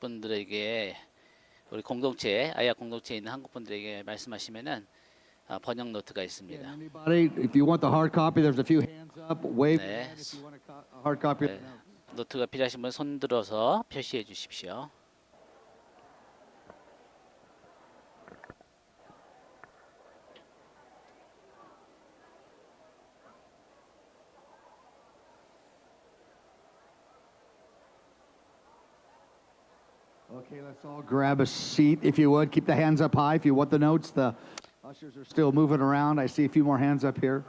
분들에게 우리 공동체 아이아 공동체에 있는 한국 분들에게 말씀하시면은 번역 노트가 있습니다. Anybody, if you want the hard copy, there's a few hands up. Wave your 네. hand if you want a hard copy of the notes. 노트가 필요하신 분 손 들어서 표시해 주십시오. Okay, let's all grab a seat if you would. Keep the hands up high if you want the notes. The ushers are still moving around. I see a few more hands up here.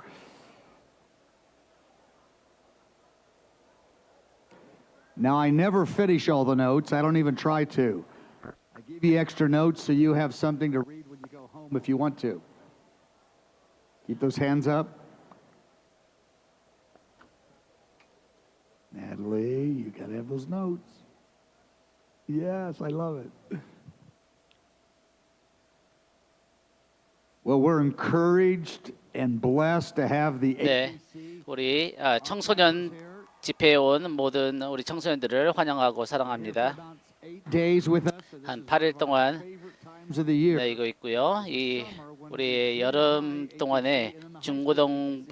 Now, I never finish all the notes. I don't even try to. I give you extra notes so you have something to read when you go home if you want to. Keep those hands up. Natalie, you got to have those notes. Yes, I love it. Well, we're encouraged and blessed to have the 네, 우리 청소년 집회에 온 모든 우리 청소년들을 환영하고 사랑합니다. days with us. 한 8일 동안 Times of the year. 네, 이거 있고요. 이 우리 여름 동안에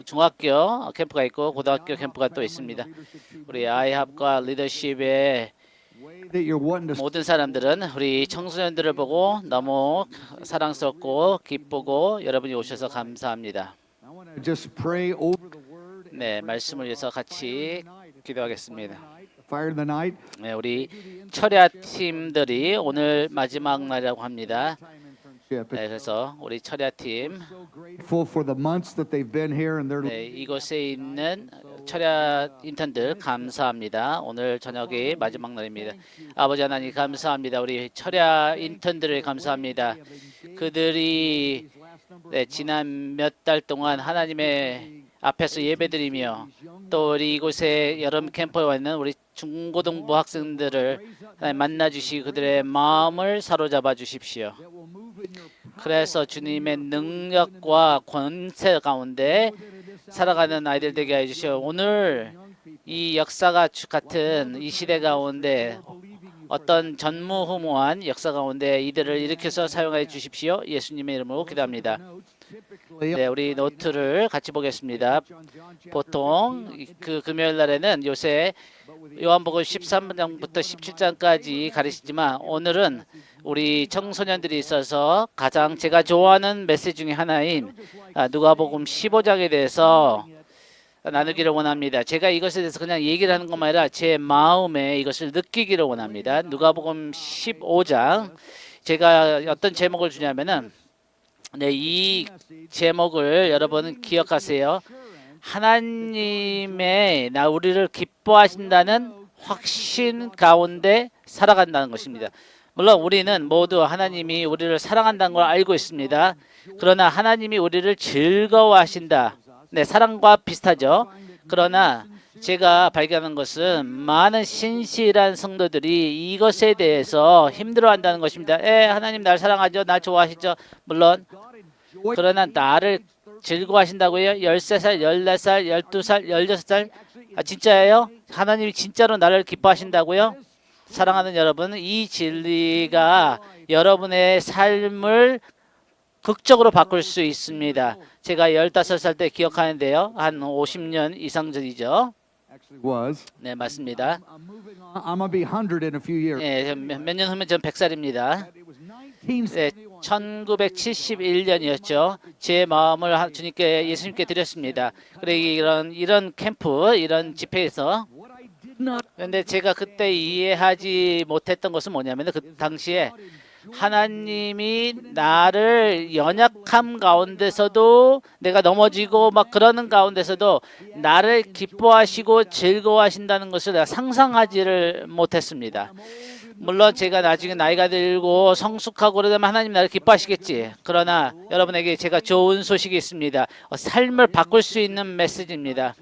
중학교 캠프가 있고 고등학교 캠프가 또 있습니다. 우리 아이합과 리더십의 That you're wanting to 모든 사람들은 우리 청소년들을 보고 너무 사랑스럽고 기쁘고 여러분이 오셔서 감사합니다. I want to just pray over the word. 네, 말씀을 위해서 같이 기도하겠습니다. Fire in the night. 네, 우리 철야 팀들이 오늘 마지막 날이라고 합니다. 네, 그래서 우리 철야 팀 So grateful for the months that they've been here and their 네, 이곳에 있는 철야 인턴들 감사합니다. 오늘 저녁이 마지막 날입니다. 아버지 하나님 감사합니다. 우리 철야 인턴들을 감사합니다. 그들이 네, 지난 몇 달 동안 하나님의 앞에서 예배드리며 또 우리 이곳에 여름 캠프에 와 있는 우리 중고등부 학생들을 만나 주시고 그들의 마음을 사로잡아 주십시오. 그래서 주님의 능력과 권세 가운데 살아가는 아이들 되게 해주시오. 오늘 이 역사가 같은 이 시대 가운데 어떤 전무후무한 역사 가운데 이들을 일으켜서 사용해 주십시오. 예수님의 이름으로 기도합니다. 네, 우리 노트를 같이 보겠습니다. 보통 그 금요일 날에는 요새 요한복음 13장부터 17장까지 가르치지만 오늘은 우리 청소년들이 있어서 가장 제가 좋아하는 메시지 중에 하나인 누가복음 15장에 대해서 나누기를 원합니다. 제가 이것에 대해서 그냥 얘기를 하는 것만 아니라 제 마음에 이것을 느끼기를 원합니다. 누가복음 15장 제가 어떤 제목을 주냐면은 네, 이 제목을 여러분 기억하세요. 하나님의 우리를 기뻐하신다는 확신 가운데 살아간다는 것입니다. 물론 우리는 모두 하나님이 우리를 사랑한다는 걸 알고 있습니다. 그러나 하나님이 우리를 즐거워하신다. 네, 사랑과 비슷하죠. 그러나 제가 발견한 것은 많은 신실한 성도들이 이것에 대해서 힘들어한다는 것입니다. 하나님 날 사랑하죠. 날 좋아하시죠. 물론 그러나 나를 즐거워하신다고요? 13살, 14살, 12살, 16살? 진짜예요? 하나님이 진짜로 나를 기뻐하신다고요? 사랑하는 여러분, 이 진리가 여러분의 삶을 극적으로 바꿀 수 있습니다. 제가 15살 때 기억하는데요. 한 50년 이상 전이죠. 네, 맞습니다. I'm gonna be 100 in a few years. 네, 몇 년 후면 전 100살입니다. 네, 1971년이었죠. 제 마음을 주님께 예수님께 드렸습니다. 그래 이런 캠프, 이런 집회에서 그런데 제가 그때 이해하지 못했던 것은 뭐냐면 그 당시에 하나님이 나를 연약함 가운데서도 내가 넘어지고 막 그러는 가운데서도 나를 기뻐하시고 즐거워하신다는 것을 내가 상상하지를 못했습니다. 물론 제가 나중에 나이가 들고 성숙하고 그러면 하나님 나를 기뻐하시겠지. 그러나 여러분에게 제가 좋은 소식이 있습니다. 삶을 바꿀 수 있는 메시지입니다.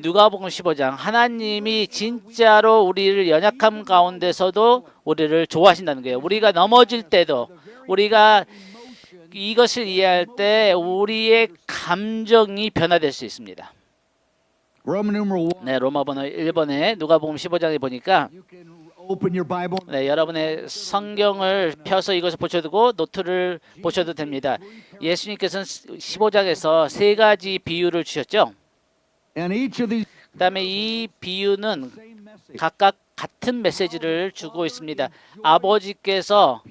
누가복음 15장 하나님이 진짜로 우리를 연약함 가운데서도 우리를 좋아하신다는 거예요. 우리가 넘어질 때도 우리가 이것을 이해할 때 우리의 감정이 변화될 수 있습니다. Roman numeral 1. 네, 로마번호 1번에 누가복음 15장에 보니까 Open your Bible. 네, 여러분의 성경을 펴서 이것을 보셔도 되고 노트를 보셔도 됩니다. 예수님께서는 15장에서 세 가지 비유를 주셨죠. And each of these 그다음에 이 비유는 same message. 각각 같은 메시지를 주고 있습니다. 아버지께서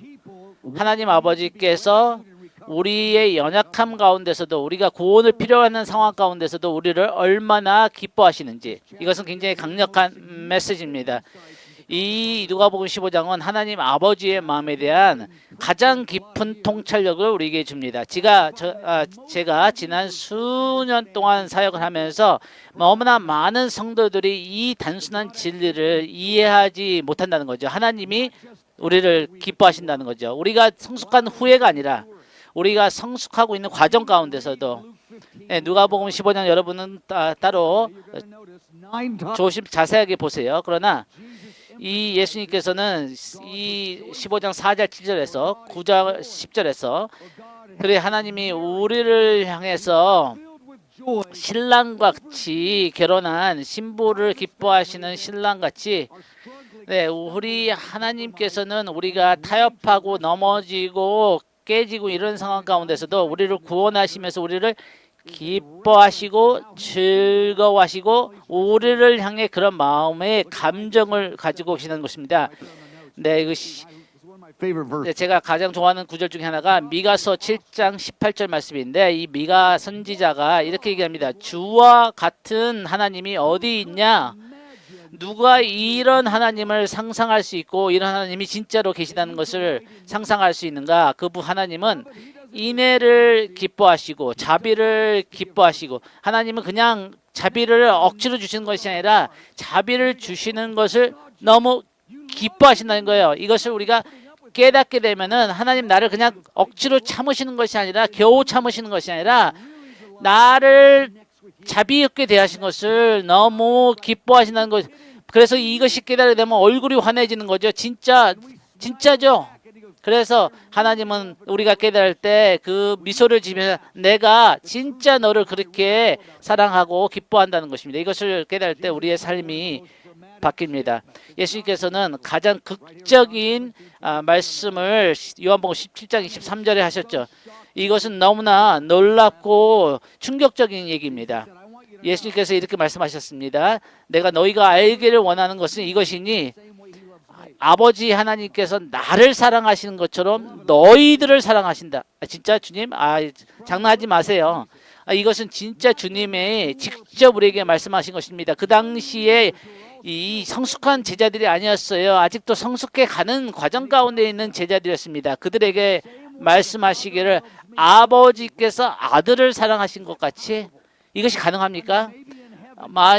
하나님 아버지께서 우리의 연약함 가운데서도 우리가 구원을 필요하는 상황 가운데서도 우리를 얼마나 기뻐하시는지 이것은 굉장히 강력한 메시지입니다. 이 누가복음 15장은 하나님 아버지의 마음에 대한 가장 깊은 통찰력을 우리에게 줍니다. 제가 지난 수년 동안 사역을 하면서 너무나 많은 성도들이 이 단순한 진리를 이해하지 못한다는 거죠. 하나님이 우리를 기뻐하신다는 거죠. 우리가 성숙한 후회가 아니라 우리가 성숙하고 있는 과정 가운데서도 누가복음 15장 여러분은 따로 You're gonna notice 9 times 조심 자세하게 보세요. 그러나 이 예수님께서는 이 15장 4절 7절에서 9절 10절에서 그래 하나님이 우리를 향해서 filled with joy 신랑과 같이 결혼한 신부를 기뻐하시는 신랑같이 네, 우리 하나님께서는 우리가 타협하고 넘어지고 깨지고 이런 상황 가운데서도 우리를 구원하시면서 우리를 기뻐하시고 즐거워하시고 우리를 향해 그런 마음의 감정을 가지고 계시는 것입니다. 네, 이거 It's one of my favorite verses. 네, 제가 가장 좋아하는 구절 중에 하나가 미가서 7장 18절 말씀인데 이 미가 선지자가 이렇게 얘기합니다. 주와 같은 하나님이 어디 있냐? 누가 이런 하나님을 상상할 수 있고 이런 하나님이 진짜로 계시다는 것을 상상할 수 있는가? 그분 하나님은 인애를 기뻐하시고 자비를 기뻐하시고 하나님은 그냥 자비를 억지로 주시는 것이 아니라 자비를 주시는 것을 너무 기뻐하신다는 거예요. 이것을 우리가 깨닫게 되면은 하나님 나를 그냥 억지로 참으시는 것이 아니라 겨우 참으시는 것이 아니라 나를 자비 있게 대하신 것을 너무 기뻐하신다는 것. 그래서 이것이 깨달게 되면 얼굴이 환해지는 거죠. 진짜죠. 그래서 하나님은 우리가 깨달을 때 그 미소를 지으면서 내가 진짜 너를 그렇게 사랑하고 기뻐한다는 것입니다. 이것을 깨달을 때 우리의 삶이 바뀝니다. 예수님께서는 가장 극적인 말씀을 요한복음 17장 23절에 하셨죠. 이것은 너무나 놀랍고 충격적인 얘기입니다. 예수님께서 이렇게 말씀하셨습니다. 내가 너희가 알기를 원하는 것은 이것이니 아버지 하나님께서 나를 사랑하시는 것처럼 너희들을 사랑하신다. 진짜 주님? 장난하지 마세요. 이것은 진짜 주님의 직접 우리에게 말씀하신 것입니다. 그 당시에 이 성숙한 제자들이 아니었어요. 아직도 성숙해 가는 과정 가운데 있는 제자들이었습니다. 그들에게 말씀하시기를 아버지께서 아들을 사랑하신 것 같이 이것이 가능합니까?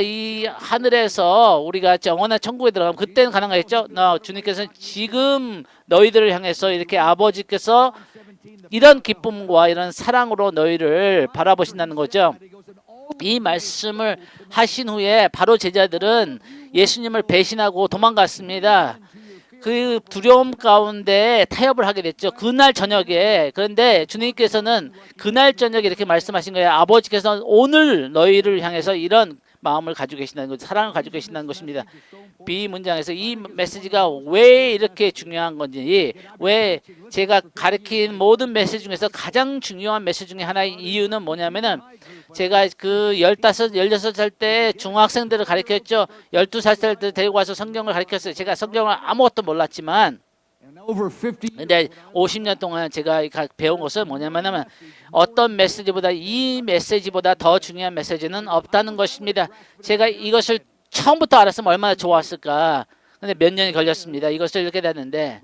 이 하늘에서 우리가 영원한 천국에 들어가면 그때는 가능하겠죠? 주님께서는 지금 너희들을 향해서 이렇게 아버지께서 이런 기쁨과 이런 사랑으로 너희를 바라보신다는 거죠. 이 말씀을 하신 후에 바로 제자들은 예수님을 배신하고 도망갔습니다. 그 두려움 가운데 타협을 하게 됐죠. 그날 저녁에. 그런데 주님께서는 그날 저녁에 이렇게 말씀하신 거예요. 아버지께서는 오늘 너희를 향해서 이런 마음을 가지고 계신다는 것, 사랑을 가지고 계신다는 것입니다. 비문장에서 이 메시지가 왜 이렇게 중요한 건지, 왜 제가 가르친 모든 메시지 중에서 가장 중요한 메시지 중에 하나의 이유는 뭐냐면은 제가 그 16살 때 중학생들을 가르쳤죠. 12살 때 데리고 와서 성경을 가르쳤어요. 제가 성경을 아무것도 몰랐지만 근데 50년 동안 제가 배운 것은 뭐냐면 어떤 메시지보다 이 메시지보다 더 중요한 메시지는 없다는 것입니다. 제가 이것을 처음부터 알았으면 얼마나 좋았을까. 근데 몇 년이 걸렸습니다. 이것을 이렇게 됐는데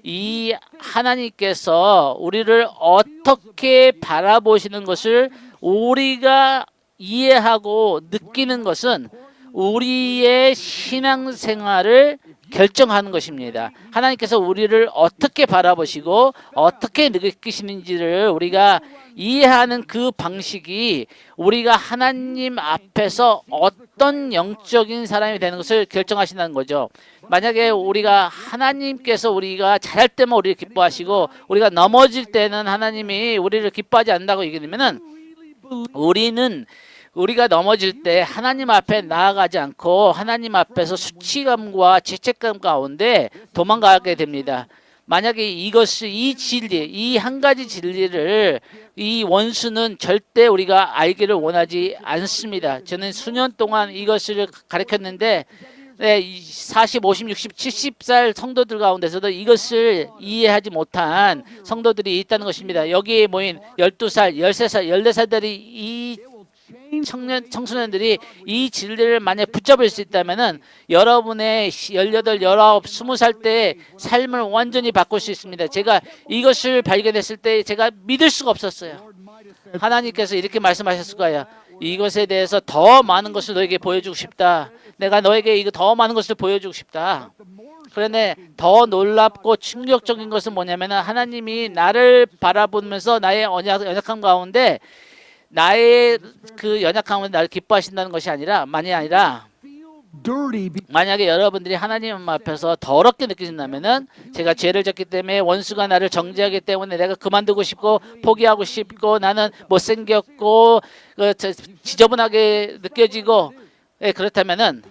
이 하나님께서 우리를 어떻게 바라보시는 것을 우리가 이해하고 느끼는 것은 우리의 신앙생활을 결정하는 것입니다. 하나님께서 우리를 어떻게 바라보시고 어떻게 느끼시는지를 우리가 이해하는 그 방식이 우리가 하나님 앞에서 어떤 영적인 사람이 되는 것을 결정하신다는 거죠. 만약에 우리가 하나님께서 우리가 잘할 때만 우리를 기뻐하시고 우리가 넘어질 때는 하나님이 우리를 기뻐하지 않는다고 얘기하면은 우리는 우리가 넘어질 때 하나님 앞에 나아가지 않고 하나님 앞에서 수치감과 죄책감 가운데 도망가게 됩니다. 만약에 이것을 이 진리, 이 한 가지 진리를 이 원수는 절대 우리가 알기를 원하지 않습니다. 저는 수년 동안 이것을 가르쳤는데 네, 40, 50, 60, 70살 성도들 가운데서도 이것을 이해하지 못한 성도들이 있다는 것입니다. 여기에 모인 12살, 13살, 14살들이 이 청소년들이 이 진리를 만약 붙잡을 수 있다면은 여러분의 18, 19, 20살 때 삶을 완전히 바꿀 수 있습니다. 제가 이것을 발견했을 때 제가 믿을 수가 없었어요. 하나님께서 이렇게 말씀하셨을 거예요. 이것에 대해서 더 많은 것을 너에게 보여주고 싶다. 내가 너에게 이거 더 많은 것을 보여주고 싶다. 그런데 더 놀랍고 충격적인 것은 뭐냐면은 하나님이 나를 바라보면서 나의 연약함 가운데 나의 그 연약함 가운데 나를 기뻐하신다는 것이 만이 아니라 만약에 여러분들이 하나님 앞에서 더럽게 느끼신다면은 제가 죄를 졌기 때문에 원수가 나를 정죄하기 때문에 내가 그만두고 싶고 포기하고 싶고 나는 못생겼고 지저분하게 느껴지고 그렇다면은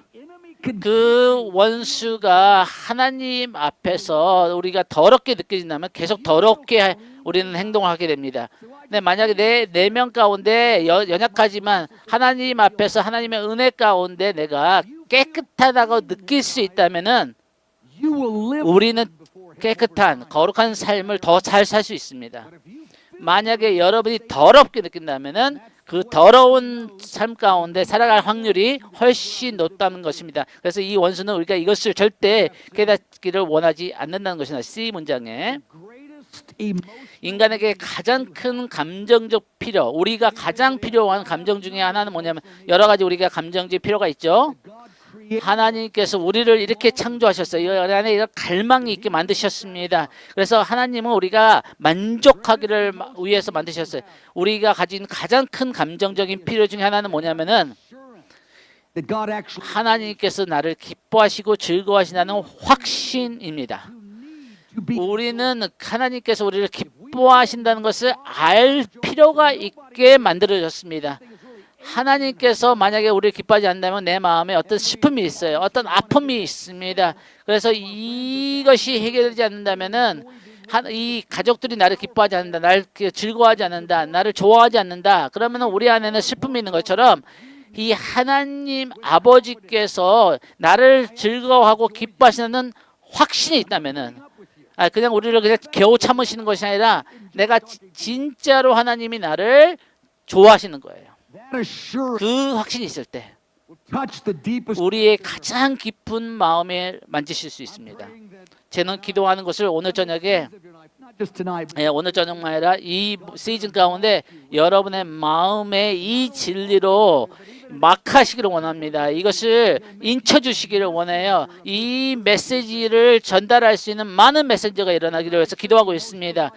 그 원수가 하나님 앞에서 우리가 더럽게 느껴진다면 계속 더럽게 우리는 행동을 하게 됩니다. 근데 만약에 내 내면 가운데 연약하지만 하나님 앞에서 하나님의 은혜 가운데 내가 깨끗하다고 느낄 수 있다면은 우리는 깨끗한 거룩한 삶을 더 잘 살 수 있습니다. 만약에 여러분이 더럽게 느낀다면은 그 더러운 삶 가운데 살아갈 확률이 훨씬 높다는 것입니다. 그래서 이 원수는 우리가 이것을 절대 깨닫기를 원하지 않는다는 것이다. C 문장에 인간에게 가장 큰 감정적 필요, 우리가 가장 필요한 감정 중에 하나는 뭐냐면 여러 가지 우리가 감정적 필요가 있죠. 하나님께서 우리를 이렇게 창조하셨어요. 이 안에 이런 갈망이 있게 만드셨습니다. 그래서 하나님은 우리가 만족하기를 위해서 만드셨어요. 우리가 가진 가장 큰 감정적인 필요 중에 하나는 뭐냐면은 하나님께서 나를 기뻐하시고 즐거워하신다는 확신입니다. 우리는 하나님께서 우리를 기뻐하신다는 것을 알 필요가 있게 만들어졌습니다. 하나님께서 만약에 우리를 기뻐하지 않는다면 내 마음에 어떤 슬픔이 있어요. 어떤 아픔이 있습니다. 그래서 이것이 해결되지 않는다면은 이 가족들이 나를 기뻐하지 않는다, 나를 즐거워하지 않는다, 나를 좋아하지 않는다. 그러면은 우리 안에는 슬픔이 있는 것처럼 이 하나님 아버지께서 나를 즐거워하고 기뻐하시는 확신이 있다면은 그냥 우리를 그냥 겨우 참으시는 것이 아니라 내가 진짜로 하나님이 나를 좋아하시는 거예요. 그 확신이 있을 때 우리의 가장 깊은 마음에 만지실 수 있습니다. 저는 기도하는 것을 오늘 저녁에 오늘 저녁만 아니라 이 시즌 가운데 여러분의 마음에 이 진리로 막하시기를 원합니다. 이것을 인쳐주시기를 원해요. 이 메시지를 전달할 수 있는 많은 메신저가 일어나기를 위해서 기도하고 있습니다.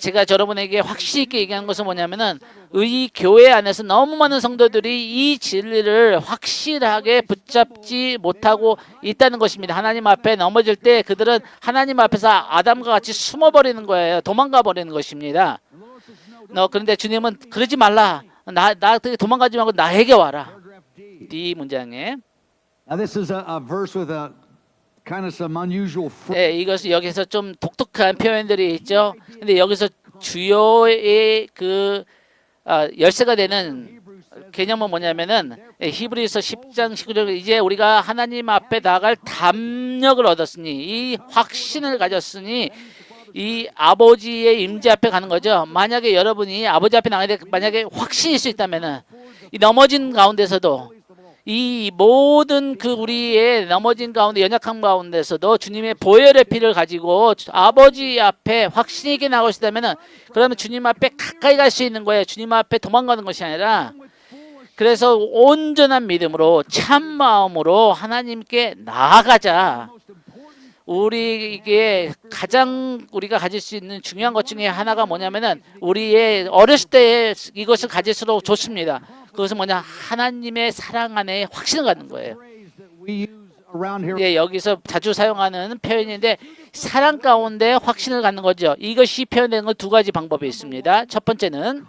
제가 여러분에게 확실히 있게 얘기하는 것은 뭐냐면은 이 교회 안에서 너무 많은 성도들이 이 진리를 확실하게 붙잡지 못하고 있다는 것입니다. 하나님 앞에 넘어질 때 그들은 하나님 앞에서 아담과 같이 숨어버리는 거예요. 도망가 버리는 것입니다. 그런데 주님은 그러지 말라. 나 도망가지 말고 나에게 와라. 이 문장에 This is a verse with a kind of some unusual 이것은 여기서 좀 독특한 표현들이 있죠. 근데 여기서 주요의 열쇠가 되는 개념은 뭐냐면은 히브리서 10장 19절 이제 우리가 하나님 앞에 나아갈 담력을 얻었으니 이 확신을 가졌으니 이 아버지의 임재 앞에 가는 거죠. 만약에 여러분이 아버지 앞에 나가야 돼 만약에 확신이 수 있다면은 이 넘어진 가운데서도 이 모든 우리의 넘어진 가운데 연약함 가운데서도 주님의 보혈의 피를 가지고 아버지 앞에 확신 있게 나가시다면은 그러면 주님 앞에 가까이 갈 수 있는 거예요. 주님 앞에 도망가는 것이 아니라 그래서 온전한 믿음으로 참 마음으로 하나님께 나아가자. 우리에게 가장 우리가 가질 수 있는 중요한 것 중에 하나가 뭐냐면은 우리의 어렸을 때 이것을 가질수록 좋습니다. 그것은 뭐냐? 하나님의 사랑 안에 확신을 갖는 거예요. 여기서 자주 사용하는 표현인데 사랑 가운데 확신을 갖는 거죠. 이것이 표현되는 건 두 가지 방법이 있습니다. 첫 번째는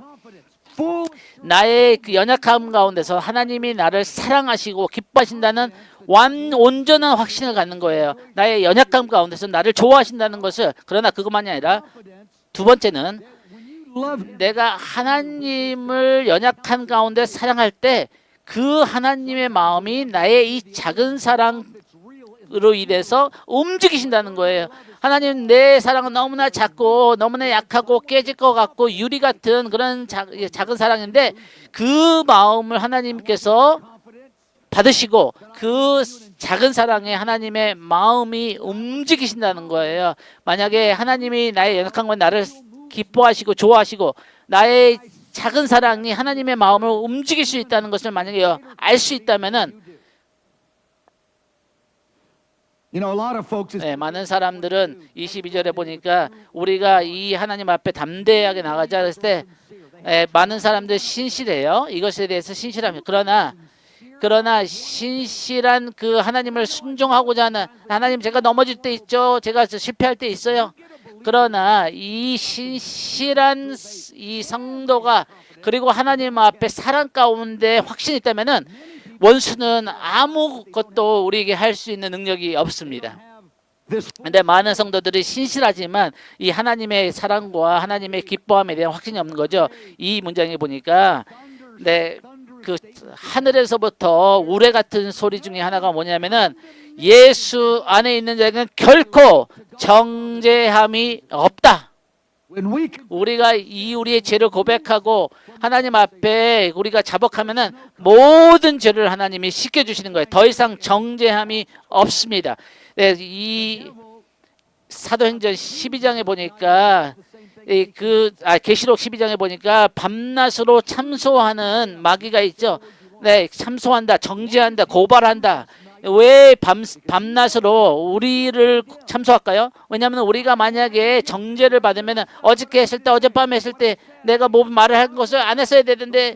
full 나의 그 연약함 가운데서 하나님이 나를 사랑하시고 기뻐하신다는 온전한 확신을 갖는 거예요. 나의 연약함 가운데서 나를 좋아하신다는 것을. 그러나 그것만이 아니라 두 번째는 love 내가 하나님을 연약한 가운데 사랑할 때 그 하나님의 마음이 나의 이 작은 사랑으로 인해서 움직이신다는 거예요. 하나님, 내 사랑은 너무나 작고 너무나 약하고 깨질 것 같고 유리 같은 그런 작은 사랑인데 그 마음을 하나님께서 받으시고 그 작은 사랑에 하나님의 마음이 움직이신다는 거예요. 만약에 하나님이 나의 연약한 건 나를 기뻐하시고 좋아하시고 나의 작은 사랑이 하나님의 마음을 움직일 수 있다는 것을 만약에 알 수 있다면은 You know, a lot of folks is 많은 사람들은 22절에 보니까 우리가 이 하나님 앞에 담대하게 나가자 했을 때 많은 사람들 신실해요. 이것에 대해서 신실합니다. 그러나 신실한 그 하나님을 순종하고자 하는 하나님, 제가 넘어질 때 있죠. 제가 실패할 때 있어요. 그러나 이 신실한 이 성도가 그리고 하나님 앞에 사랑 가운데 확신이 있다면은 원수는 아무것도 우리에게 할 수 있는 능력이 없습니다. this 근데 많은 성도들이 신실하지만 이 하나님의 사랑과 하나님의 기뻐함에 대한 확신이 없는 거죠. 이 문장에 보니까 그 하늘에서부터 우레 같은 소리 중에 하나가 뭐냐면은 예수 안에 있는 자에게는 결코 정죄함이 없다. when we 우리가 우리의 죄를 고백하고 하나님 앞에 우리가 자복하면은 모든 죄를 하나님이 씻겨 주시는 거예요. 더 이상 정죄함이 없습니다. 이 사도행전 12장에 보니까 계시록 12장에 보니까 밤낮으로 참소하는 마귀가 있죠. 참소한다, 정죄한다, 고발한다. 왜 밤낮으로 우리를 참소할까요? 왜냐하면 우리가 만약에 정죄를 받으면 어저께 했을 때, 어젯밤에 했을 때 내가 뭐 말을 한 것을 안 했어야 되는데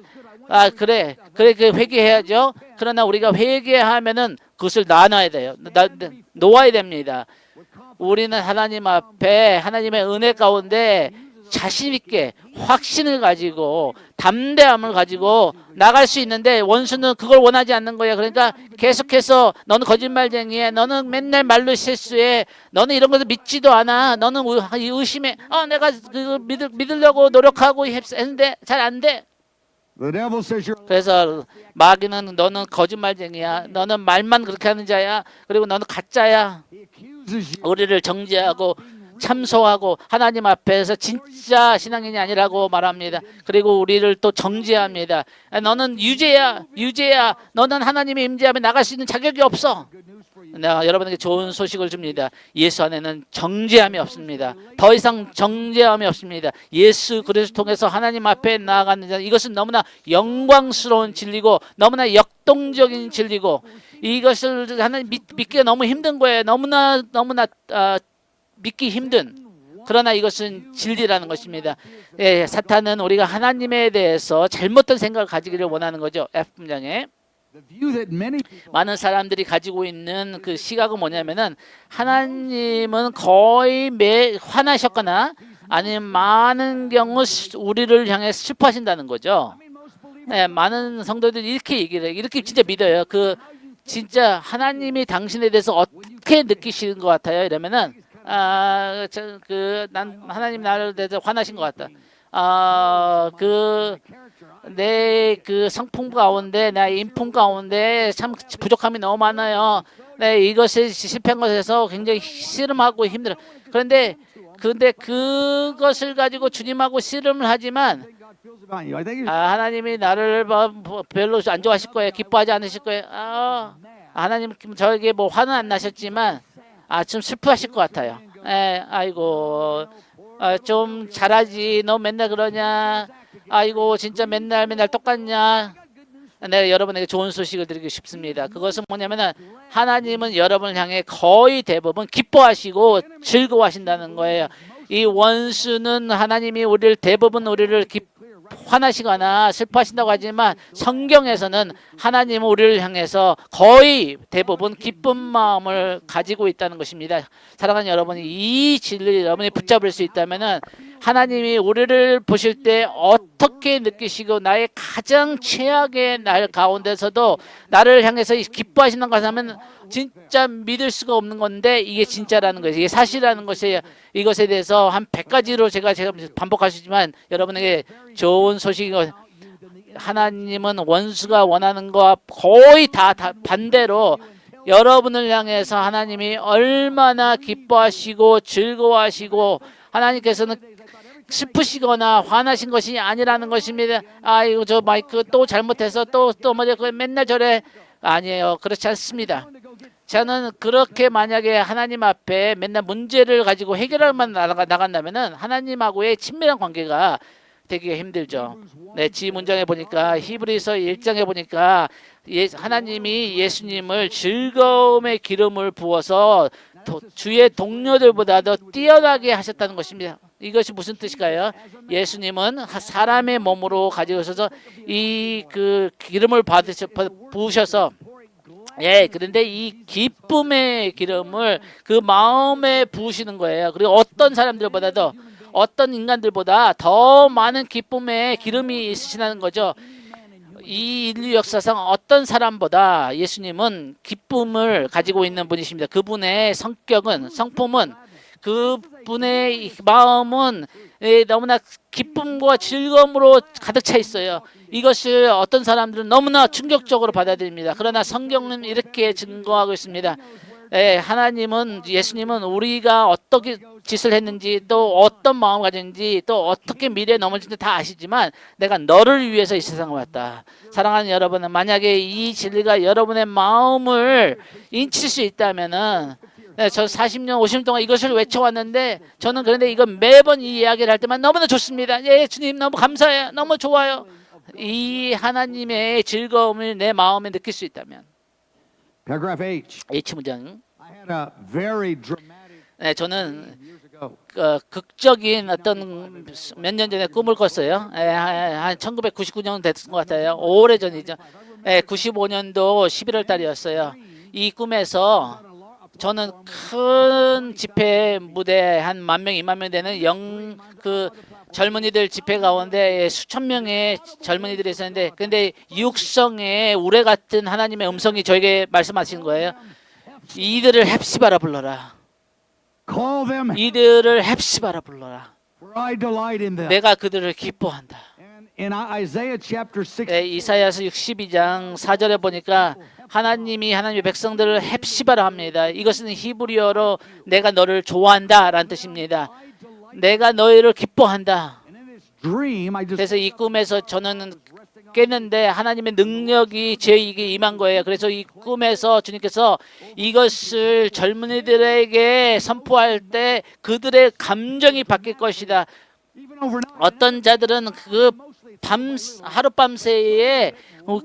그래 그 회개해야죠. 그러나 우리가 회개하면은 그것을 놔놔야 돼요. 놓아야 됩니다. 우리는 하나님 앞에 하나님의 은혜 가운데 자신 있게 확신을 가지고 담대함을 가지고 나갈 수 있는데 원수는 그걸 원하지 않는 거예요. 그러니까 계속해서 너는 거짓말쟁이야, 너는 맨날 말로 실수해, 너는 이런 것을 믿지도 않아, 너는 의심해. 내가 믿으려고 노력하고 했는데 잘 안 돼. the devil says you're 그래서 마귀는 너는 거짓말쟁이야, 너는 말만 그렇게 하는 자야, 그리고 너는 가짜야. he accuses you 우리를 정죄하고 참소하고 하나님 앞에서 진짜 신앙인이 아니라고 말합니다. 그리고 우리를 또 정죄합니다. 너는 유죄야. 너는 하나님의 임재하면 나갈 수 있는 자격이 없어. 내가 여러분에게 좋은 소식을 줍니다. 예수 안에는 정죄함이 없습니다. 더 이상 정죄함이 없습니다. 예수 그리스도 통해서 하나님 앞에 나아가는 자, 이것은 너무나 영광스러운 진리고 너무나 역동적인 진리고 이것을 하나님 믿기가 너무 힘든 거예요. 너무나 믿기 힘든. 그러나 이것은 진리라는 것입니다. 사탄은 우리가 하나님에 대해서 잘못된 생각을 가지기를 원하는 거죠. F분장에 the view that many people 많은 사람들이 가지고 있는 그 시각은 뭐냐면은 하나님은 거의 화나셨거나 아니면 많은 경우 우리를 향해 슬퍼하신다는 거죠. 많은 성도들이 이렇게 얘기를 해요. 이렇게 진짜 믿어요. 진짜 하나님이 당신에 대해서 어떻게 느끼시는 것 같아요? 이러면은 난 하나님 나를 대해서 화나신 것 같다. 내 성품 가운데, 내 인품 가운데 참 부족함이 너무 많아요. 이것에 실패한 것에서 굉장히 씨름하고 힘들어. 그런데 그것을 가지고 주님하고 씨름을 하지만 God feels about you. I think 하나님이 나를 별로 안 좋아하실 거예요. 기뻐하지 않으실 거예요. 하나님 저에게 뭐 화는 안 나셨지만 좀 슬퍼하실 것 같아요. 아이고 좀 잘하지. 너 맨날 그러냐. 아이고 진짜 맨날 똑같냐. 내가 여러분에게 좋은 소식을 드리고 싶습니다. 그것은 뭐냐면 하나님은 여러분을 향해 거의 대부분 기뻐하시고 즐거워하신다는 거예요. 이 원수는 하나님이 대부분 우리를 화나시거나 슬퍼하신다고 하지만 성경에서는 하나님은 우리를 향해서 거의 대부분 기쁜 마음을 가지고 있다는 것입니다. 사랑하는 여러분이 이 진리를 여러분이 붙잡을 수 있다면은 하나님이 우리를 보실 때 어떻게 느끼시고 나의 가장 최악의 날 가운데서도 나를 향해서 기뻐하시는 것을 하면 진짜 믿을 수가 없는 건데 이게 진짜라는 거예요. 이게 사실이라는 것이에요. 이것에 대해서 한 100가지로 제가 반복하시지만 여러분에게 좋은 소식이 하나님은 원수가 원하는 것과 거의 다 반대로 여러분을 향해서 하나님이 얼마나 기뻐하시고 즐거워하시고 하나님께서는 슬프시거나 화나신 것이 아니라는 것입니다. 이거 저 마이크 또 잘못해서 또 뭐지 맨날 저래. 아니에요. 그렇지 않습니다. 저는 그렇게 만약에 하나님 앞에 맨날 문제를 가지고 해결할만 나간다면은 하나님하고의 친밀한 관계가 되기가 힘들죠. 네, 지 문장에 보니까 히브리서 1장에 보니까 하나님이 예수님을 즐거움의 기름을 부어서 주의 동료들보다 더 뛰어나게 하셨다는 것입니다. 이것이 무슨 뜻일까요? 예수님은 사람의 몸으로 가지고 있어서 이 그 기름을 부으셔서 그런데 이 기쁨의 기름을 그 마음에 부으시는 거예요. 그리고 어떤 사람들보다도 어떤 인간들보다 더 많은 기쁨의 기름이 있으시다는 거죠. 이 인류 역사상 어떤 사람보다 예수님은 기쁨을 가지고 있는 분이십니다. 그분의 성품은 그분의 마음은 너무나 기쁨과 즐거움으로 가득 차 있어요. 이것을 어떤 사람들은 너무나 충격적으로 받아들입니다. 그러나 성경은 이렇게 증거하고 있습니다. 하나님은 예수님은 우리가 어떻게 짓을 했는지 또 어떤 마음을 가졌는지 또 어떻게 미래에 넘어질지 다 아시지만 내가 너를 위해서 이 세상에 왔다. 사랑하는 여러분은 만약에 이 진리가 여러분의 마음을 인칠 수 있다면은 저 40년 50년 동안 이것을 외쳐왔는데 저는 그런데 이거 매번 이 이야기를 할 때만 너무나 좋습니다. 주님 너무 감사해요. 너무 좋아요. 이 하나님의 즐거움을 내 마음에 느낄 수 있다면 Paragraph H. H 문장. I had a very dramatic 저는 years ago. 극적인 어떤 몇 년 전에 꿈을 꿨어요. 한 1999년 됐던 것 같아요. 오래 전이죠. 95년도 11월 달이었어요. 이 꿈에서 저는 큰 집회 무대 한 10,000명, 20,000명 되는 젊은이들 집회 가운데 수천 명의 젊은이들이 있었는데 근데 육성의 우레 같은 하나님의 음성이 저에게 말씀하신 거예요. 이들을 헵시바라 불러라. Call them, 이들을 헵시바라 불러라. for I delight in them. 내가 그들을 기뻐한다. And in Isaiah chapter 6, 이사야서 62장 4절에 보니까 하나님의 백성들을 헵시바라 합니다. 이것은 히브리어로 내가 너를 좋아한다라는 뜻입니다. 내가 너희를 기뻐한다. and in this dream, I just 그래서 이 꿈에서 저는 깼는데 하나님의 능력이 제에게 임한 거예요. 그래서 이 꿈에서 주님께서 이것을 젊은이들에게 선포할 때 그들의 감정이 바뀔 것이다. even overnight, 어떤 자들은 하룻밤새에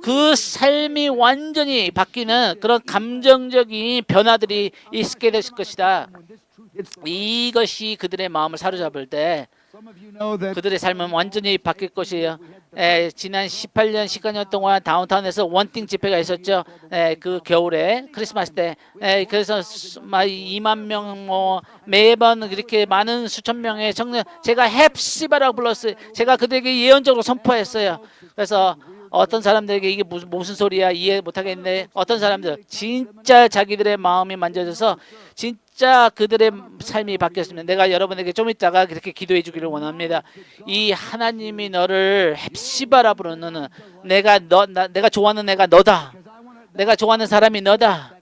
그 삶이 완전히 바뀌는 그런 감정적인 변화들이 있게 될 것이다. when this truth hits, 이것이 그들의 마음을 사로잡을 때 some of you know that 그들의 삶은 완전히 바뀔 것이에요. 지난 18년, 19년 동안 다운타운에서 원띵 집회가 있었죠. 그 겨울에 크리스마스 때. 그래서 2만 명 매번 이렇게 많은 수천 명의 청년 제가 헵시바라고 불렀어요. 제가 그들에게 예언적으로 선포했어요. 그래서 어떤 사람들에게 이게 무슨 소리야 이해 못하겠네. 어떤 사람들 진짜 자기들의 마음이 만져져서 진짜 그들의 삶이 바뀌었습니다. 내가 여러분에게 좀 이따가 그렇게 기도해 주기를 원합니다. 이 하나님이 너를 헵시바라 부르는 내가 좋아하는 애가 너다. 내가 좋아하는 사람이 너다.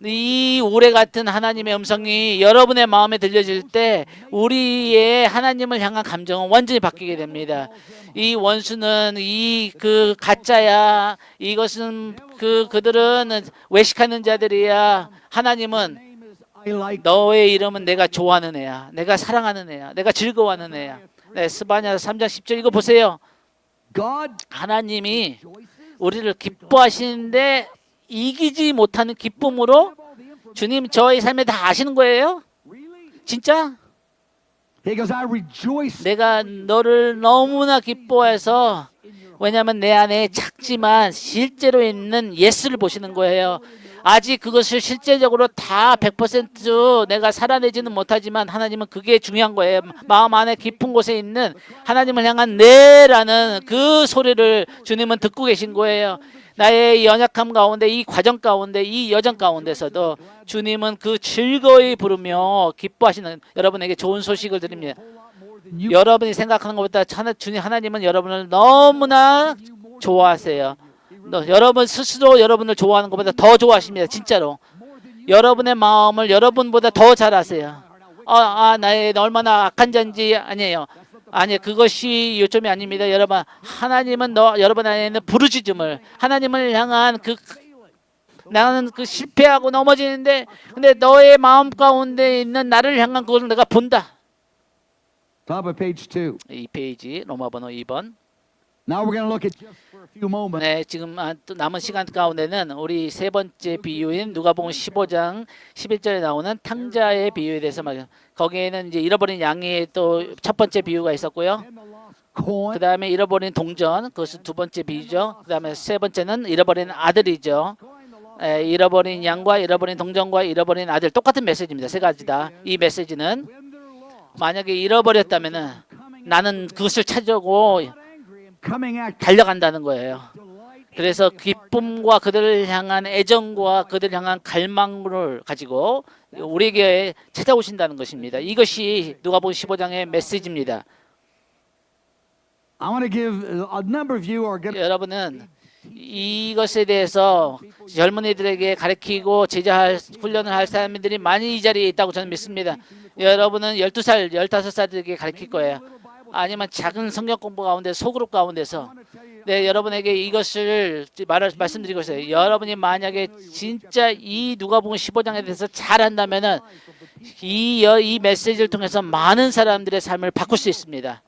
이 우레 같은 하나님의 음성이 여러분의 마음에 들려질 때 우리의 하나님을 향한 감정은 완전히 바뀌게 됩니다. 이 원수는 그 가짜야. 이것은 그들은 외식하는 자들이야. 하나님은 I like 너의 이름은 내가 좋아하는 애야. 내가 사랑하는 애야. 내가 즐거워하는 애야. 스바냐서 3장 10절 이거 보세요. God 하나님이 우리를 기뻐하시는데 이기지 못하는 기쁨으로 주님 저의 삶에 다 아시는 거예요? really. 진짜? He goes, I rejoice. 내가 너를 너무나 기뻐해서 왜냐하면 내 안에 작지만 실제로 있는 예수를 보시는 거예요. 아직 그것을 실제적으로 다 100% 내가 살아내지는 못하지만 하나님은 그게 중요한 거예요. 마음 안에 깊은 곳에 있는 하나님을 향한 네라는 그 소리를 주님은 듣고 계신 거예요. 나의 연약함 가운데, 이 과정 가운데, 이 여정 가운데서도 주님은 그 즐거이 부르며 기뻐하시는 여러분에게 좋은 소식을 드립니다. 여러분이 생각하는 것보다 주님 하나님은 여러분을 너무나 좋아하세요. 여러분 스스로 여러분을 좋아하는 것보다 더 좋아하십니다. 진짜로. 여러분의 마음을 여러분보다 더 잘 아세요. 나의 얼마나 악한 자인지 아니에요. 아니 그것이 요점이 아닙니다. 여러분 하나님은 여러분 안에 있는 부르짖음을 하나님을 향한 나는 그 실패하고 넘어지는데 근데 너의 마음 가운데 있는 나를 향한 그것을 내가 본다. Top of page 2. 이 페이지 로마 번호 2번. Now we're going to look at just for a few moments. 네, 지금 또 남은 시간 가운데는 우리 세 번째 비유인 누가복음 15장 11절에 나오는 탕자의 비유에 대해서 말이에요. 거기에는 이제 잃어버린 양이 또 첫 번째 비유가 있었고요. 그 다음에 잃어버린 동전, 그것은 두 번째 비유죠. 그 다음에 세 번째는 잃어버린 아들이죠. 잃어버린 양과 잃어버린 동전과 잃어버린 아들 똑같은 메시지입니다. 세 가지다. 이 메시지는 만약에 잃어버렸다면은 나는 그것을 찾으려고 달려간다는 거예요. 그래서 기쁨과 그들을 향한 애정과 그들을 향한 갈망을 가지고 우리에게 찾아오신다는 것입니다. 이것이 누가복음 15장의 메시지입니다. I want to give a number of you are going to 여러분은 이것에 대해서 젊은이들에게 가르치고 제자할 훈련을 할 사람들이 많이 이 자리에 있다고 저는 믿습니다. 여러분은 12살, 15살들에게 가르칠 거예요. 아니면 작은 성경 공부 가운데 소그룹 가운데서 여러분에게 이것을 말씀드리고 있어요. 여러분이 만약에 진짜 이 누가복음 15장에 대해서 잘 안다면은 이 메시지를 통해서 많은 사람들의 삶을 바꿀 수 있습니다.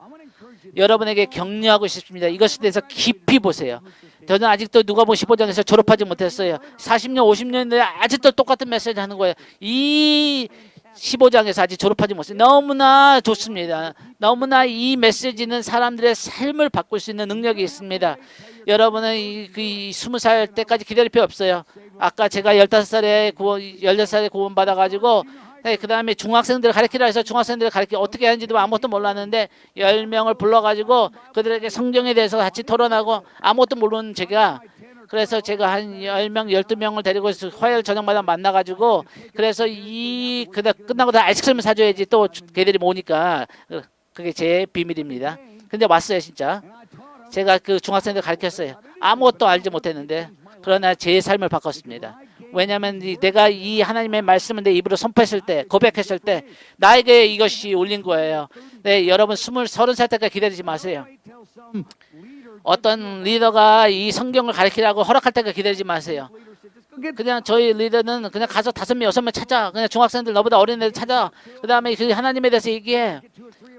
여러분에게 격려하고 싶습니다. 이것에 대해서 깊이 보세요. 저는 아직도 누가복음 15장에서 졸업하지 못했어요. 40년, 50년인데 아직도 똑같은 메시지 하는 거예요. 이 15장에서 아직 졸업하지 못했어요. 너무나 좋습니다. 너무나 이 메시지는 사람들의 삶을 바꿀 수 있는 능력이 있습니다. 여러분은 그 20살 때까지 기다릴 필요 없어요. 아까 제가 15살에 16살에 구원 받아가지고 그 다음에 중학생들을 가르치라 해서 중학생들을 어떻게 하는지도 아무것도 몰랐는데 10명을 불러가지고 그들에게 성경에 대해서 같이 토론하고 아무것도 모르는 제가 그래서 제가 한 10명, 12명을 데리고 화요일 저녁마다 만나가지고 그래서 끝나고 다 아이스크림을 사줘야지 또 걔들이 모으니까 그게 제 비밀입니다. 근데 왔어요 진짜. 제가 그 중학생들 가르쳤어요. 아무것도 알지 못했는데 그러나 제 삶을 바꿨습니다. 왜냐하면 내가 이 하나님의 말씀을 내 입으로 선포했을 때 고백했을 때 나에게 이것이 올린 거예요. 네, 여러분 30살 때까지 기다리지 마세요. 어떤 리더가 이 성경을 가르치라고 허락할 때까지 기다리지 마세요. 그냥 저희 리더는 그냥 가서 5명, 6명 찾아. 그냥 중학생들 너보다 어린 애들 찾아. 그 다음에 그 하나님에 대해서 얘기해.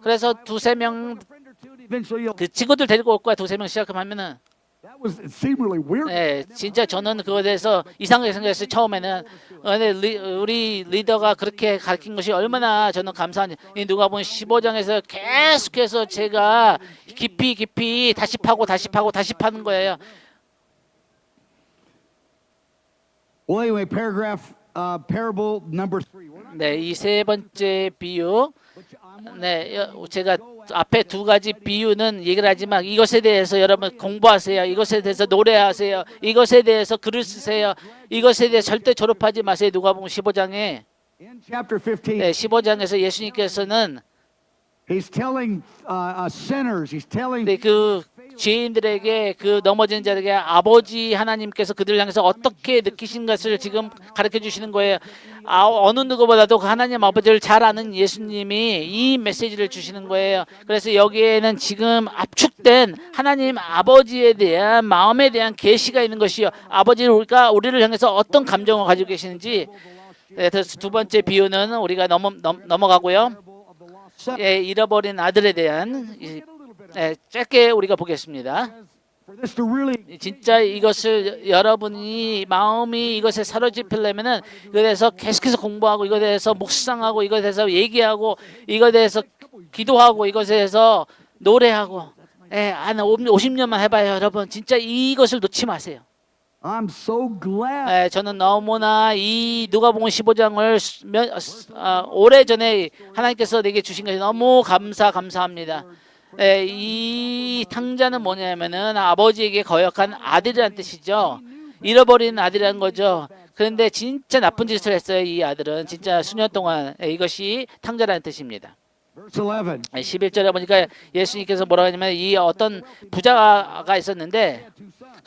그래서 2-3명 그 친구들 데리고 올 거야. 2-3명 시작하면은. 네, 진짜 저는 그거에 대해서 이상하게 생각했어요. 처음에는 우리 리더가 그렇게 가르친 것이 얼마나 저는 감사한지. 누가복음 15장에서 계속해서 제가 깊이 다시 파고 다시 파는 거예요. Well, anyway, paragraph parable number 3. 네, 이 세 번째 비유. 네, 제가 앞에 두 가지 비유는 얘기를 하지만 이것에 대해서 여러분 공부하세요. 이것에 대해서 노래하세요. 이것에 대해서 글을 쓰세요. 이것에 대해 절대 졸업하지 마세요. 누가복음 15장에 In chapter 15, 네, 15장에서 예수님께서는 he's telling sinners, he's telling 네, 그 죄인들에게 그 넘어진 자에게 아버지 하나님께서 그들을 향해서 어떻게 느끼신 것을 지금 가르쳐 주시는 거예요. 어느 누구보다도 그 하나님 아버지를 잘 아는 예수님이 이 메시지를 주시는 거예요. 그래서 여기에는 지금 압축된 하나님 아버지에 대한 마음에 대한 계시가 있는 것이요. 아버지가 우리를 향해서 어떤 감정을 가지고 계시는지. 네, 그래서 두 번째 비유는 우리가 넘어가고요. 예, 잃어버린 아들에 대한 짧게 우리가 보겠습니다. for this to really 진짜 이것을 여러분이 마음이 이것에 사로잡히려면은 이거에 대해서 계속해서 공부하고 이거에 대해서 묵상하고 이거에 대해서 얘기하고 이거에 대해서 기도하고 이것에 대해서 노래하고 한 50년만 해봐요. 여러분 진짜 이것을 놓지 마세요. I'm so glad. 저는 너무나 이 누가복음 15장을 오래전에 하나님께서 내게 주신 것이 너무 감사합니다. 이 탕자는 뭐냐면은 아버지에게 거역한 아들이란 뜻이죠. 잃어버린 아들이라는 거죠. 그런데 진짜 나쁜 짓을 했어요. 이 아들은 진짜 수년 동안. 이것이 탕자라는 뜻입니다. Verse 11. 11절에 보니까 예수님께서 뭐라고 하냐면 이 어떤 부자가 있었는데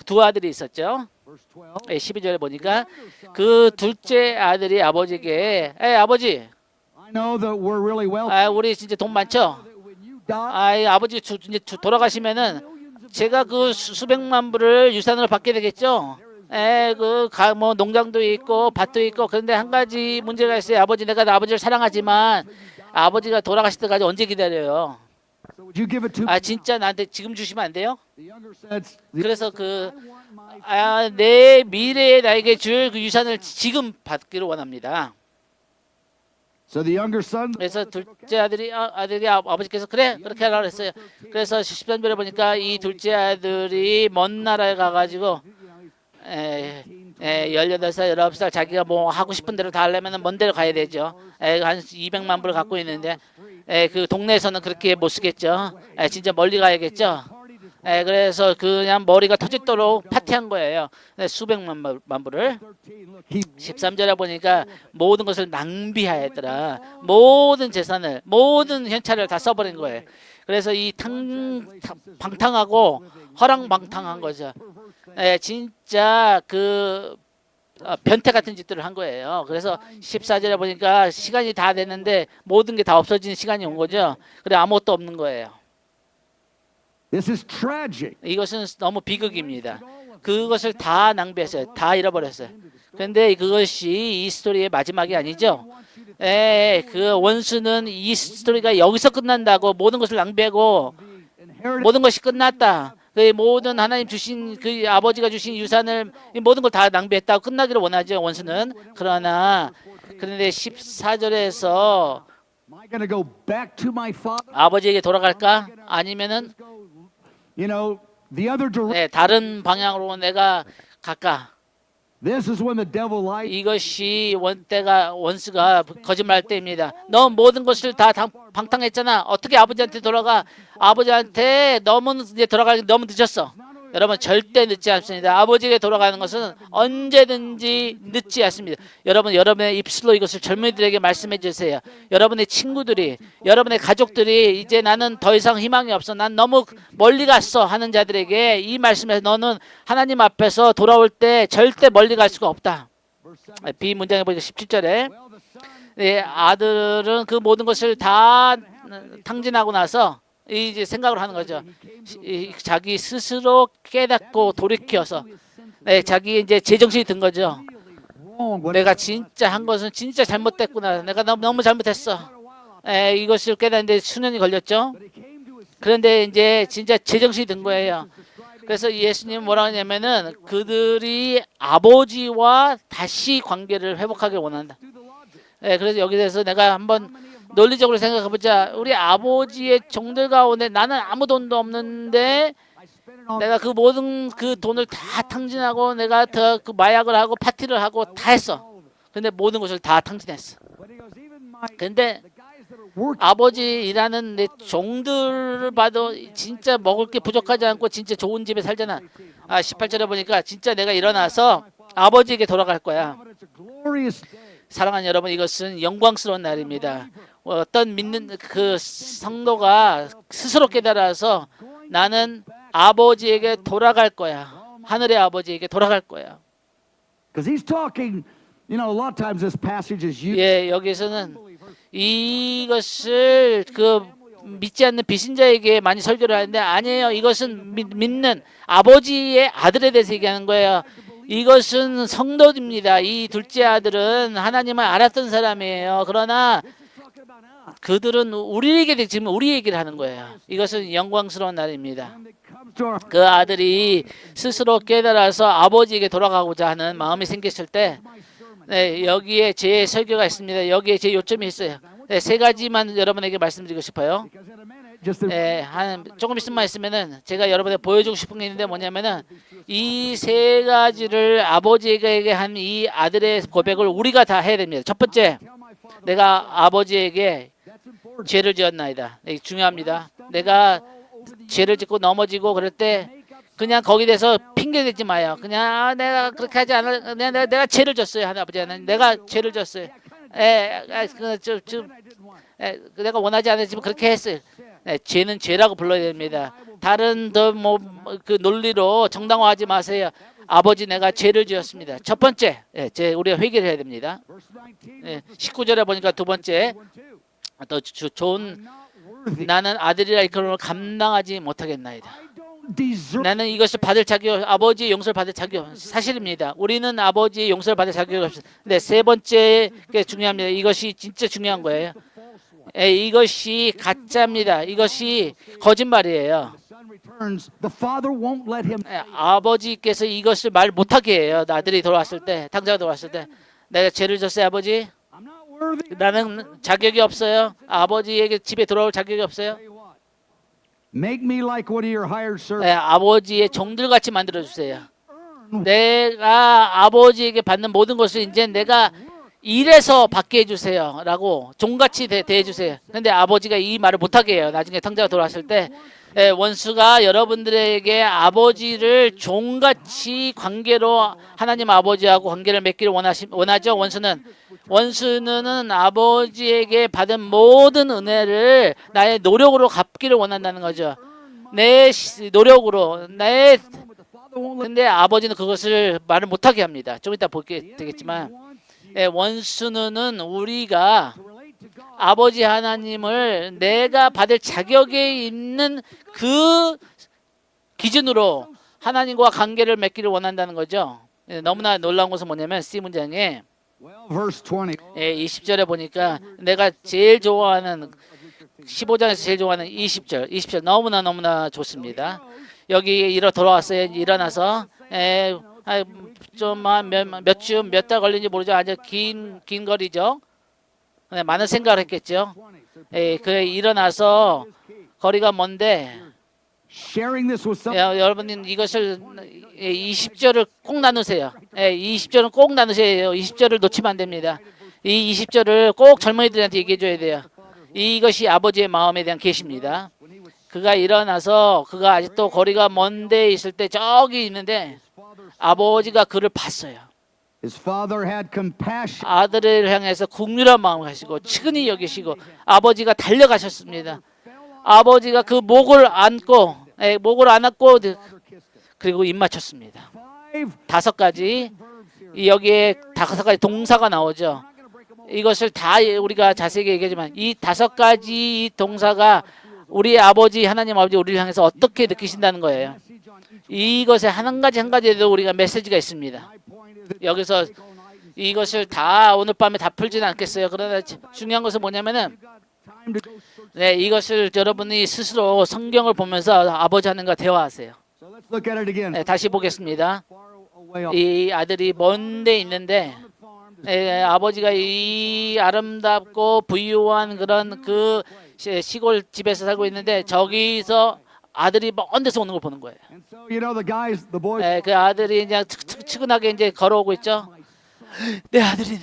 두 아들이 있었죠. Verse 12. 12절에 보니까 그 둘째 아들이 아버지에게 아버지, I know that we're really wealthy. 우리 진짜 돈 많죠? That when you die, 아버지 이제 돌아가시면은 제가 그 수백만 불을 유산으로 받게 되겠죠? 뭐 농장도 있고 밭도 있고. 그런데 한 가지 문제가 있어요. 아버지, 내가 아버지를 사랑하지만 아버지가 돌아가실 때까지 언제 기다려요? so would you give it to 진짜 나한테 지금 주시면 안 돼요? the younger said, 그래서 I want my 내 미래에 나에게 줄 그 유산을 지금 받기를 원합니다. So the younger son 그래서 둘째 아들이 아버지께서 그래 그렇게 하라고 했어요. 그래서 13절에 보니까 이 둘째 아들이 먼 나라에 가가지고 18살, 19살 자기가 뭐 하고 싶은 대로 다 하려면 먼 데로 가야 되죠. 한 200만 불을 갖고 있는데 그 동네에서는 그렇게 못 쓰겠죠. 진짜 멀리 가야겠죠. 그래서 그냥 머리가 터지도록 파티한 거예요. 수백만 불을. 13절에 보니까 모든 것을 낭비하였더라. 모든 재산을, 모든 현찰을 다 써버린 거예요. 그래서 이 방탕하고 허랑방탕한 거죠. 진짜 그 변태 같은 짓들을 한 거예요. 그래서 14절에 보니까 시간이 다 됐는데 모든 게 다 없어지는 시간이 온 거죠. 그래 아무것도 없는 거예요. This is tragic. 이것은 너무 비극입니다. 그것을 다 낭비했어요. 다 잃어버렸어요. 그런데 그것이 이 스토리의 마지막이 아니죠. 그 원수는 이 스토리가 여기서 끝난다고 모든 것을 낭비하고 모든 것이 끝났다. 그 모든 하나님 주신 그 아버지가 주신 유산을 모든 걸 다 낭비했다고 끝나기를 원하죠. 원수는. 그런데 14절에서 Am I going to go back to my father? 아버지에게 돌아갈까? 아니면은 You know, the other direction. 다른 방향으로 내가 갈까? This is when the devil lies. 이것이 원수가 거짓말할 때입니다. 너 모든 것을 다 방탕했잖아. 어떻게 아버지한테 돌아가? 아버지한테 이제 돌아가기 너무 늦었어. 여러분 절대 늦지 않습니다. 아버지에게 돌아가는 것은 언제든지 늦지 않습니다. 여러분 여러분의 입술로 이것을 젊은이들에게 말씀해 주세요. 여러분의 친구들이, 여러분의 가족들이 이제 나는 더 이상 희망이 없어. 난 너무 멀리 갔어 하는 자들에게 이 말씀에서 너는 하나님 앞에서 돌아올 때 절대 멀리 갈 수가 없다. B 문장에 보니까 17절에 아들은 그 모든 것을 다 탕진하고 나서 이제 생각을 하는 거죠. 자기 스스로 깨닫고 돌이켜서 자기 이제 제정신이 든 거죠. 내가 진짜 한 것은 진짜 잘못됐구나. 내가 너무 잘못했어. 이것을 깨닫는데 수년이 걸렸죠. 그런데 이제 진짜 제정신이 든 거예요. 그래서 예수님 뭐라고 하냐면은 그들이 아버지와 다시 관계를 회복하길 원한다. 그래서 여기서 내가 한번 논리적으로 생각해보자. 우리 아버지의 종들 가운데 나는 아무 돈도 없는데 내가 그 모든 그 돈을 다 탕진하고 내가 더 그 마약을 하고 파티를 하고 다 했어. 근데 모든 것을 다 탕진했어. 근데 아버지 일하는 내 종들을 봐도 진짜 먹을 게 부족하지 않고 진짜 좋은 집에 살잖아. 18절에 보니까 진짜 내가 일어나서 아버지에게 돌아갈 거야. 사랑하는 여러분, 이것은 영광스러운 날입니다. 어떤 믿는 그 성도가 스스로 깨달아서 나는 아버지에게 돌아갈 거야. 하늘의 아버지에게 돌아갈 거야. Because he's talking, you know, a lot of times this passage is used. 여기서는 이것을 그 믿지 않는 비신자에게 많이 설교를 하는데 아니에요. 이것은 믿는 아버지의 아들에 대해서 얘기하는 거예요. 이것은 성도입니다. 이 둘째 아들은 하나님을 알았던 사람이에요. 그러나 그들은 우리에게 지금 우리 얘기를 하는 거예요. 이것은 영광스러운 날입니다. 그 아들이 스스로 깨달아서 아버지에게 돌아가고자 하는 마음이 생겼을 때 여기에 제 설교가 있습니다. 여기에 제 요점이 있어요. 네, 세 가지만 여러분에게 말씀드리고 싶어요. Because in a minute, just 한 조금 있으면은 제가 여러분에 보여주고 싶은 게 있는데 뭐냐면은 이 세 가지를 아버지에게 한 이 아들의 고백을 우리가 다 해야 됩니다. 첫 번째, tell my father 내가 아버지에게 that's important. 죄를 지었나이다. 네, 중요합니다. 내가 죄를 짓고 넘어지고 그럴 때 그냥 거기에 대해서 핑계 대지 마요. 그냥 내가 그렇게 하지 않아. 내가 죄를 졌어요. 아버지 하나님, 내가 죄를 졌어요. 내가 원하지 않았지만 그렇게 했어요. 죄는 죄라고 불러야 됩니다. 다른 그 논리로 정당화하지 마세요. 아버지, 내가 죄를 지었습니다. 첫 번째, 우리가 회개해야 됩니다. Verse 19. 19절에 보니까 두 번째, 1, 2. 더 좋은 I'm not worthy. 나는 아들이라 이끌음을 감당하지 못하겠나이다. I don't deserve. 나는 이것을 받을 자격, 아버지의 용서를 받을 자격 사실입니다. 우리는 아버지의 용서를 받을 자격이 없습니다. 근데 세 번째 게 중요합니다. 이것이 진짜 중요한 거예요. 이것이 가짜입니다. 이것이 거짓말이에요. The son returns. The father won't let him. 아버지께서 이것을 말 못하게 해요. 아들이 돌아왔을 때, 당자가 돌아왔을 때, 내가 죄를 졌어요, 아버지. I'm not worthy. 나는 자격이 없어요. 아버지에게 집에 돌아올 자격이 없어요. Tell you what. Make me like one of your hired servants. 아버지의 종들같이 만들어 주세요. Earn 내가 아버지에게 받는 모든 것을 이제 내가 일해서 받게 해주세요라고 종같이 대해주세요. 근데 아버지가 이 말을 못하게 해요. 나중에 탕자가 돌아왔을 때 원수가 여러분들에게 아버지를 종같이 관계로 하나님 아버지하고 관계를 맺기를 원하죠. 원수는 아버지에게 받은 모든 은혜를 나의 노력으로 갚기를 원한다는 거죠. 내 노력으로 with the father won't let. 근데 아버지는 그것을 말을 못하게 합니다. 좀 이따 보게 되겠지만 Wants you 원수는 우리가 to relate to God. 아버지 하나님을 내가 받을 자격에 있는 그 기준으로 하나님과 관계를 맺기를 원한다는 거죠. 너무나 놀라운 것은 뭐냐면 C 문장에 Well, verse 20. 20절에 보니까 내가 제일 좋아하는 15장에서 제일 좋아하는 20절 너무나 좋습니다. 여기 돌아왔어요. 일어나서 몇 달 걸린지 모르죠. 아주 긴 거리죠. 많은 생각을 했겠죠. 일어나서 거리가 먼데 Sharing this with someone. 여러분은 이것을 20절을 꼭 나누세요. 20절은 꼭 나누세요. 20절을 놓치면 안 됩니다. 이 20절을 꼭 젊은이들한테 얘기해 줘야 돼요. 이것이 아버지의 마음에 대한 계시입니다. 그가 일어나서 그가 아직도 거리가 먼데 있을 때 저기 있는데 아버지가 그를 봤어요. His father had compassion. 아들을 향해서 국률한 마음을 가지고 측은히 여기시고 아버지가 달려가셨습니다. 아버지가 그 목을 안고 그리고 입 맞췄습니다. 5 가지 여기에 5 가지 동사가 나오죠. 이것을 다 우리가 자세히 얘기하지만 이 5 가지 동사가 우리 아버지 하나님 아버지 우리를 향해서 어떻게 느끼신다는 거예요. 이것에 한 가지에도 우리가 메시지가 있습니다. 여기서 이것을 다 오늘 밤에 다 풀지는 않겠어요. 그러나 중요한 것은 뭐냐면은 이것을 여러분이 스스로 성경을 보면서 아버지 하나님과 대화하세요. So let's look at it again. 다시 보겠습니다. Far away off 이 아들이 먼데 있는데 아버지가 이 아름답고 부유한 그런 그 시골 집에서 살고 있는데 저기서 아들이 먼 데서 오는 걸 보는 거예요. And so you know the boys. 그 아들이 그냥 측은하게 이제 걸어오고 있죠. 내 아들이네.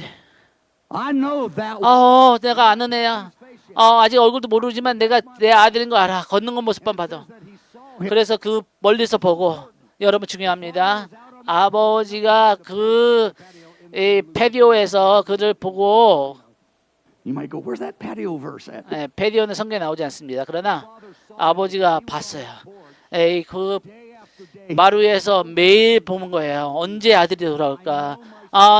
I know that. 내가 아는 애야. 아직 얼굴도 모르지만 내가 내 아들인 거 알아. 걷는 것 모습만 봐도. 그래서 그 멀리서 보고 여러분 중요합니다. 아버지가 그 패디오에서 그를 보고 You might go, where's that patio verse at? 패디오는 성경에 나오지 않습니다. 그러나 아버지가 봤어요. 그 마루 위에서 매일 보는 거예요. 언제 아들이 돌아올까?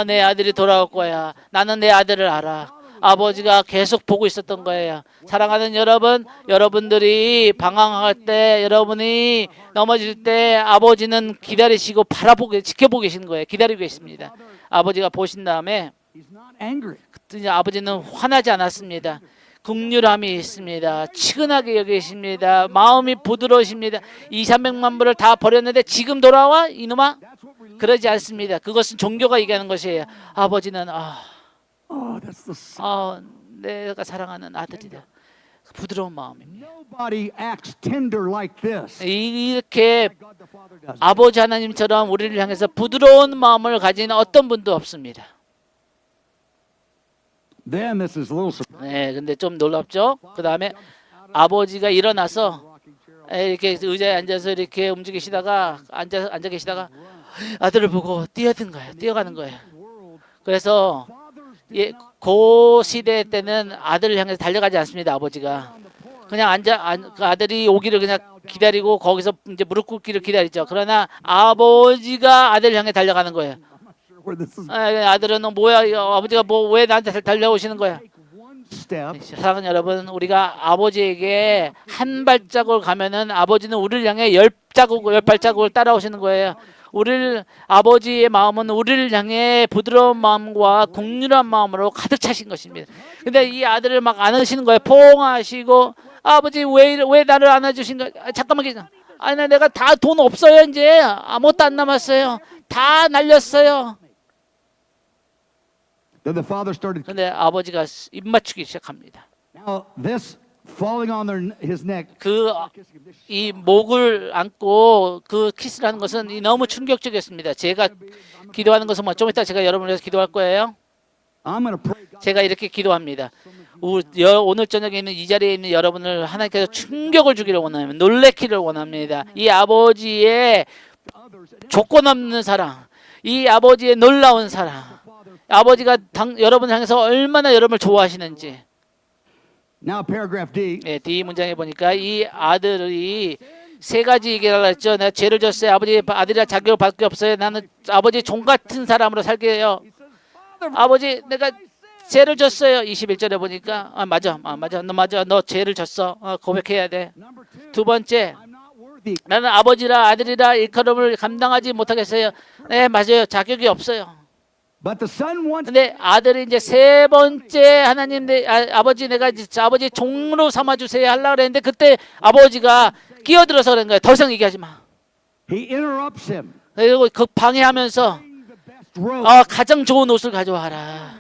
내 아들이 돌아올 거야. 나는 내 아들을 알아. 아버지가 계속 보고 있었던 거예요. 사랑하는 여러분, 여러분들이 방황할 때, 여러분이 넘어질 때 아버지는 기다리시고 지켜보고 계시는 거예요. 기다리고 계십니다. 아버지가 보신 다음에 He's not angry. 아버지는 화나지 않았습니다. 긍휼함이 있습니다. 치근하게 여기십니다. 마음이 부드러우십니다. 200~300만 불을 다 버렸는데 지금 돌아와 이놈아? 그러지 않습니다. 그것은 종교가 얘기하는 것이에요. 아버지는 Oh, that's the son. 내가 사랑하는 아들이다. 부드러운 마음입니다. Nobody acts tender like this. 이렇게 God the Father does. 아버지 하나님처럼 우리를 향해서 부드러운 마음을 가진 어떤 분도 없습니다. Then this is a little surprising. 네, 근데 좀 놀랍죠? 그 다음에 아버지가 일어나서 이렇게 의자에 앉아서 이렇게 움직이시다가 앉아 계시다가 아들을 보고 뛰어든 거예요. 뛰어가는 거예요. 그래서 그 시대 때는 아들을 향해서 달려가지 않습니다. 아버지가 그냥 그 아들이 오기를 그냥 기다리고 거기서 이제 무릎 꿇기를 기다리죠. 그러나 아버지가 아들을 향해 달려가는 거예요. Where this is 아들은 뭐야? 아버지가 뭐 왜 나한테 달려오시는 거야? one step. 사랑하는 여러분, 우리가 아버지에게 한 발자국을 가면은 아버지는 우리를 향해 열 발자국을 따라오시는 거예요. 아버지의 마음은 우리를 향해 부드러운 마음과 국률한 마음으로 가득 차신 것입니다. 근데 이 아들을 막 안으시는 거예요. 포옹하시고 아버지 왜 나를 안아주신 거야? 잠깐만 기다려. 아니 내가 다 돈 없어요 이제 아무것도 안 남았어요. 다 날렸어요. Then the father started. 근데 아버지가 입 맞추기 시작합니다. Now this falling on his neck. 이 목을 안고 그 키스를 하는 것은 너무 충격적이었습니다. 제가 기도하는 것은 좀 이따 제가 여러분을 위해서 기도할 거예요. I'm going to pray. God, 제가 이렇게 기도합니다. 오늘 저녁에 있는 이 자리에 있는 여러분을 하나님께서 충격을 주기를 원합니다. 놀래키를 원합니다. 이 아버지의 조건 없는 사랑, 이 아버지의 놀라운 사랑, 아버지가 여러분을 향해서 얼마나 여러분을 좋아하시는지. now paragraph D. 예, D 문장에 보니까 이 아들이 세 가지 얘기를 했죠. 내가 죄를 졌어요. 아들이라 자격을 받을 게 없어요. 나는 아버지 종 같은 사람으로 살게 해요. 아버지 내가 죄를 졌어요. 21절에 보니까 맞아. 너 죄를 졌어. 고백해야 돼. Number two. 두 번째, I'm not worthy. 나는 아버지라 아들이라 일컬음을 감당하지 못하겠어요. 네 맞아요. 자격이 없어요. But the son wants. 근데 아들이 이제 세 번째 하나님 아버지 내가 아버지 종으로 삼아 주세요 하려고 그랬는데 그때 아버지가 끼어들어서 그런 거예요. 더 이상 얘기하지 마. He interrupts him. 그리고 그 방해하면서 The best robe. 가장 좋은 옷을 가져와라.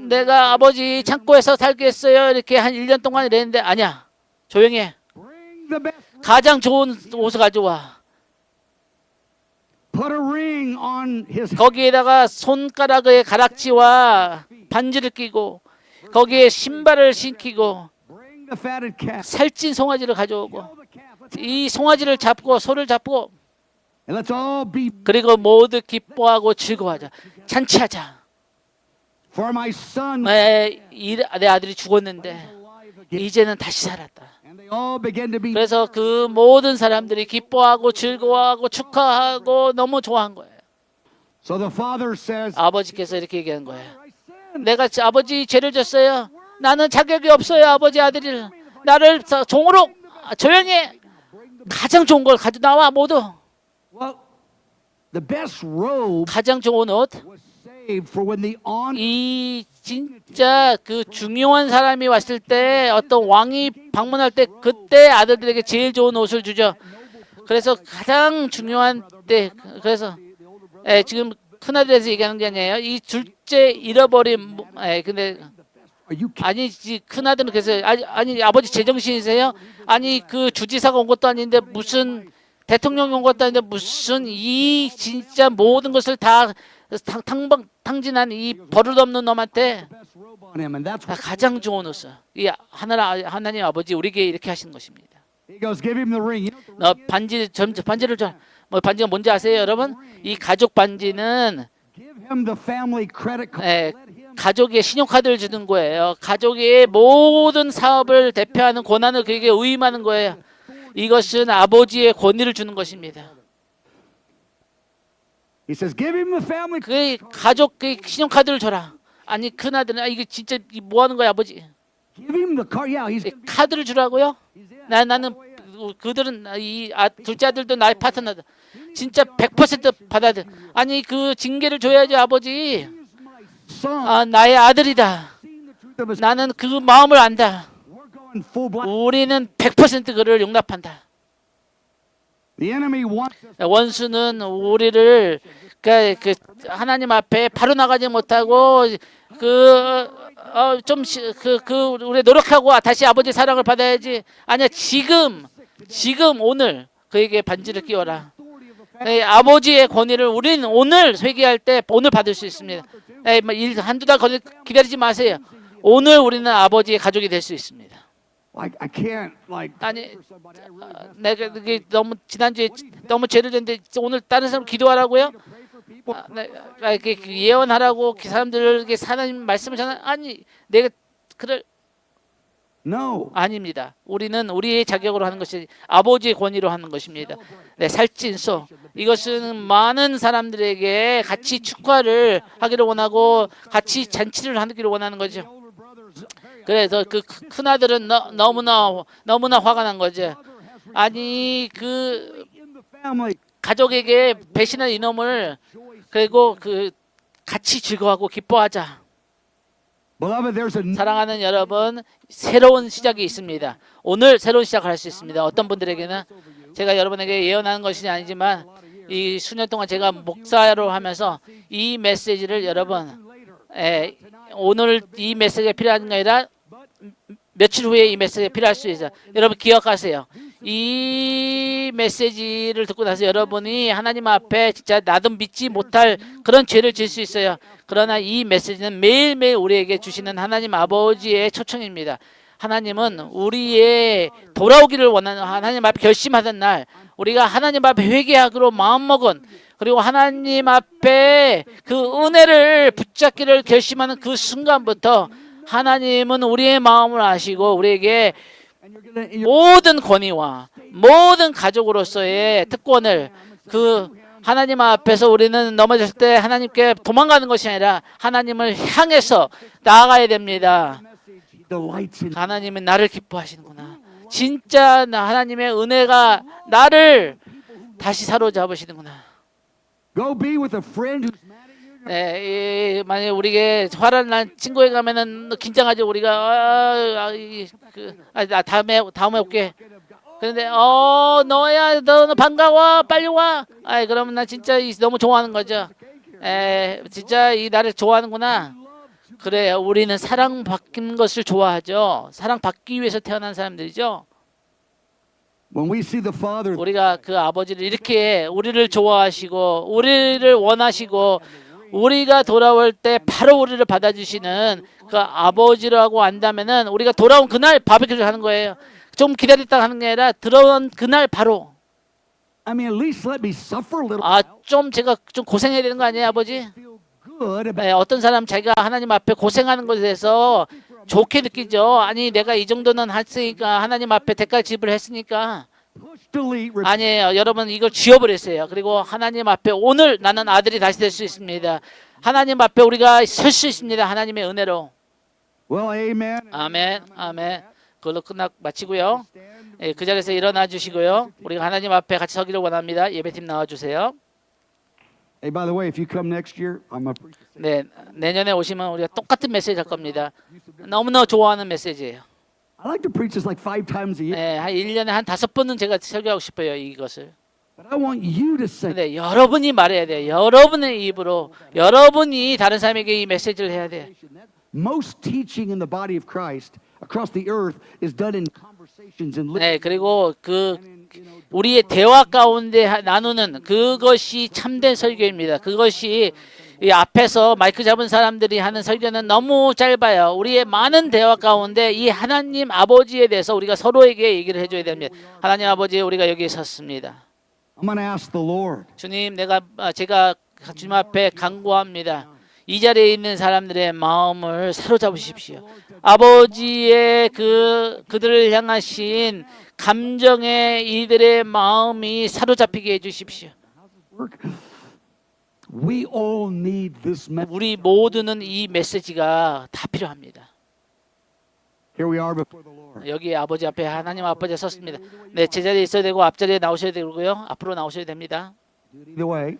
내가 아버지 창고에서 살겠어요. 이렇게 한 1년 동안 이랬는데 아니야. 조용히 해. Bring the best. 가장 좋은 옷을 가져와. Put a ring on his. 거기에다가 손가락의 가락지와 반지를 끼고 거기에 신발을 신기고 Bring the fatted calf. 살찐 송아지를 가져오고 Kill the calf. Let's- 이 송아지를 잡고 소를 잡고 And let's all be. 그리고 모두 기뻐하고 즐거워하자. 잔치하자. For my son. 내 아들이 죽었는데 alive again. 이제는 다시 살았다. And they all began to be. 그래서 그 모든 사람들이 기뻐하고 즐거워하고 축하하고 너무 좋아한 거예요. So the father says. 아버지께서 이렇게 얘기한 거예요. I sinned. 내가 아버지 죄를 졌어요. 나는 자격이 없어요. 아버지 아들을 나를 종으로 조용히 해. 가장 좋은 걸 가져 나와 모두. Well, the best robe 가장 좋은 옷. was saved for when the on. 이 진짜 그 중요한 사람이 왔을 때 어떤 왕이 방문할 때 그때 아들들에게 제일 좋은 옷을 주죠. 그래서 가장 중요한 때 그래서 지금 큰아들에서 얘기하는 게 아니에요. 이 둘째 잃어버린 근데 Are you kidding? 아니지 큰아들은 그래서 아니 아버지 제정신이세요? 아니 그 주지사가 온 것도 아닌데 무슨 대통령이 온 것도 아닌데 무슨 이 진짜 모든 것을 다 탕진한 이 버릇없는 놈한테 Best robe on him, and that's what 가장 좋은 옷을 이 하나님 아버지 우리에게 이렇게 하신 것입니다. he goes. Give him the ring. You know what 너 반지를 줘. 뭐 반지가 뭔지 아세요, 여러분? 이 가족 반지는 give him the family credit card. 에, Let him. 가족의 신용카드를 주는 거예요. 가족의 모든 사업을 대표하는 권한을 그에게 위임하는 거예요. 이것은 아버지의 권위를 주는 것입니다. He says, give him the family. 그 가족 그 신용카드를 줘라. 아니 큰아들은 이게 진짜 뭐 하는 거야 아버지? Give him the card. Yeah, he's. 카드를 주라고요? He's in. 나는 그들은 둘째 아들도 나의 파트너다. 진짜 100% 받아야 돼. 아니 그 징계를 줘야지 아버지. Son. 나의 아들이다. Seen the truth of his. 나는 그 마음을 안다. We're going full blast. 우리는 100% 그를 용납한다. The enemy wants us. 원수는 우리를 그 하나님 앞에 바로 나가지 못하고 그 좀 우리 노력하고 다시 아버지 사랑을 받아야지. 아니야, 지금 오늘 그에게 반지를 끼워라. 아버지의 권위를 우리는 오늘 회개할 때 오늘 받을 수 있습니다. 한두 달 기다리지 마세요. 오늘 우리는 아버지의 가족이 될 수 있습니다. I can't like. 아니, 내가 이게 너무 지난주에 너무 죄를 졌는데 오늘 다른 사람 기도하라고요? 이렇게 예언하라고 그 사람들에게 하나님 말씀을 전하. 아니, 내가 그럴 No. 아닙니다. 우리는 우리의 자격으로 하는 것이 아버지의 권위로 하는 것입니다. 살찐소, 이것은 많은 사람들에게 같이 축하를 하기를 원하고 같이 잔치를 하기를 원하는 거죠. 그래서 그 큰아들은 너무나 화가 난 거죠. 아니, 그 가족에게 배신한 이놈을 그리고 같이 즐거워하고 기뻐하자. Beloved, there's a 사랑하는 여러분, 새로운 시작이 있습니다. 오늘 새로운 시작을 할 수 있습니다. 어떤 분들에게는 제가 여러분에게 예언하는 것이 아니지만 이 수년 동안 제가 목사로 하면서 이 메시지를 여러분, 오늘 이 메시지가 필요한 게 아니라 며칠 후에 이 메시지가 필요할 수 있어요. 여러분 기억하세요. 이 메시지를 듣고 나서 여러분이 하나님 앞에 진짜 나도 믿지 못할 그런 죄를 질 수 있어요. 그러나 이 메시지는 매일매일 우리에게 주시는 하나님 아버지의 초청입니다. 하나님은 우리의 돌아오기를 원하는, 하나님 앞에 결심하던 날 우리가 하나님 앞에 회개하기로 마음먹은, 그리고 하나님 앞에 그 은혜를 붙잡기를 결심하는 그 순간부터 하나님은 우리의 마음을 아시고 우리에게 모든 권위와 모든 가족으로서의 특권을, 그 하나님 앞에서 우리는 넘어졌을 때 하나님께 도망가는 것이 아니라 하나님을 향해서 나아가야 됩니다. 하나님은 나를 기뻐하시는구나. 진짜 하나님의 은혜가 나를 다시 사로잡으시는구나. Go be with a friend who's mad at you. 네, 만약 우리에게 화를 난 친구에 가면은 긴장하죠. 우리가 다음에 올게. 그런데 너야, 너 반가워, 빨리 와. 그러면 나 진짜 너무 좋아하는 거죠. 진짜 이 나를 좋아하는구나. 그래요. 우리는 사랑받는 것을 좋아하죠. 사랑받기 위해서 태어난 사람들이죠. When we see the Father, 우리가 그 아버지를 이렇게 우리를 좋아하시고 우리를 원하시고 우리가 돌아올 때 바로 우리를 받아주시는 그 아버지라고 안다면은 우리가 돌아온 그날 바베큐를 하는 거예요. 좀 기다렸다 하는 게 아니라 들어온 그날 바로. I mean, at least let me suffer a little. 좀 제가 좀 고생해야 되는 거 아니에요, 아버지? Feel good about 어떤 사람 자기가 하나님 앞에 고생하는 것에 대해서 좋게 느끼죠. 아니, 내가 이 정도는 했으니까, 하나님 앞에 대가 지불했으니까. push delete. 아니에요. 여러분, 이걸 지워버렸어요. 그리고 하나님 앞에 오늘 나는 아들이 다시 될 수 있습니다. 하나님 앞에 우리가 설 수 있습니다. 하나님의 은혜로. Well, amen. 아멘, 아멘. 그걸로 마치고요. 그 자리에서 일어나 주시고요. 우리가 하나님 앞에 같이 서기를 원합니다. 예배팀 나와주세요. Hey, by the way, if you come next year, I'm a preacher. 네, 내년에 오시면 우리가 똑같은 메시지 할 겁니다. 너무나 좋아하는 메시지예요. I like to preach this like 5 times a year, 네, 한 1년에 한 5번은 제가 설교하고 싶어요, 이것을. but I want you to say. 근데 여러분이 말해야 돼요. 여러분의 입으로, 여러분이 다른 사람에게 이 메시지를 해야 돼요. Most teaching in the body of Christ across the earth is done in conversations and 네, 그리고 우리의 대화 가운데 나누는 그것이 참된 설교입니다. 그것이 이 앞에서 마이크 잡은 사람들이 하는 설교는 너무 짧아요. 우리의 많은 대화 가운데 이 하나님 아버지에 대해서 우리가 서로에게 얘기를 해줘야 됩니다. 하나님 아버지, 우리가 여기에 섰습니다. I'm going to ask the Lord. 주님, 제가 주님 앞에 간구합니다. 이 자리에 있는 사람들의 마음을 사로잡으십시오. 아버지의 그들을 향하신 감정의 이들의 마음이 사로잡히게 해주십시오. We all need this message. 우리 모두는 이 메시지가 다 필요합니다. Here we are before the Lord. 여기 아버지 앞에, 하나님 아버지에 섰습니다. 네, 제자리에 있어야 되고 앞자리에 나오셔야 되고요. 앞으로 나오셔야 됩니다. Do it either way.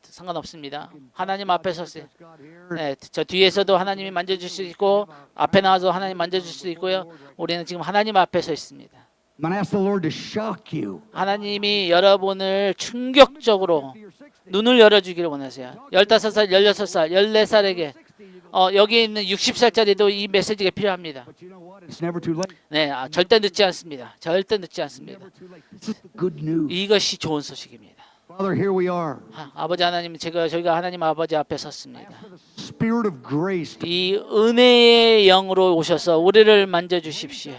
상관없습니다. 하나님 앞에 섰어요. God here. 네, 저 뒤에서도 하나님이 만져줄 수 있고 앞에 나와서 하나님 만져줄 수 있고요. 우리는 지금 하나님 앞에 서 있습니다. I'm going to ask the Lord to shock you. 하나님이 여러분을 충격적으로 눈을 열어주기를 원하세요. 15살, 16살, 14살에게 여기 있는 60살짜리도 이 메시지가 필요합니다. But you know what? It's never too late. 네, 절대 늦지 않습니다. 절대 늦지 않습니다. Never too late. This is the good news. 이것이 좋은 소식입니다. Father, here we are. 아버지 하나님, 저희가 하나님 아버지 앞에 섰습니다. Spirit of grace. 이 은혜의 영으로 오셔서 우리를 만져주십시오.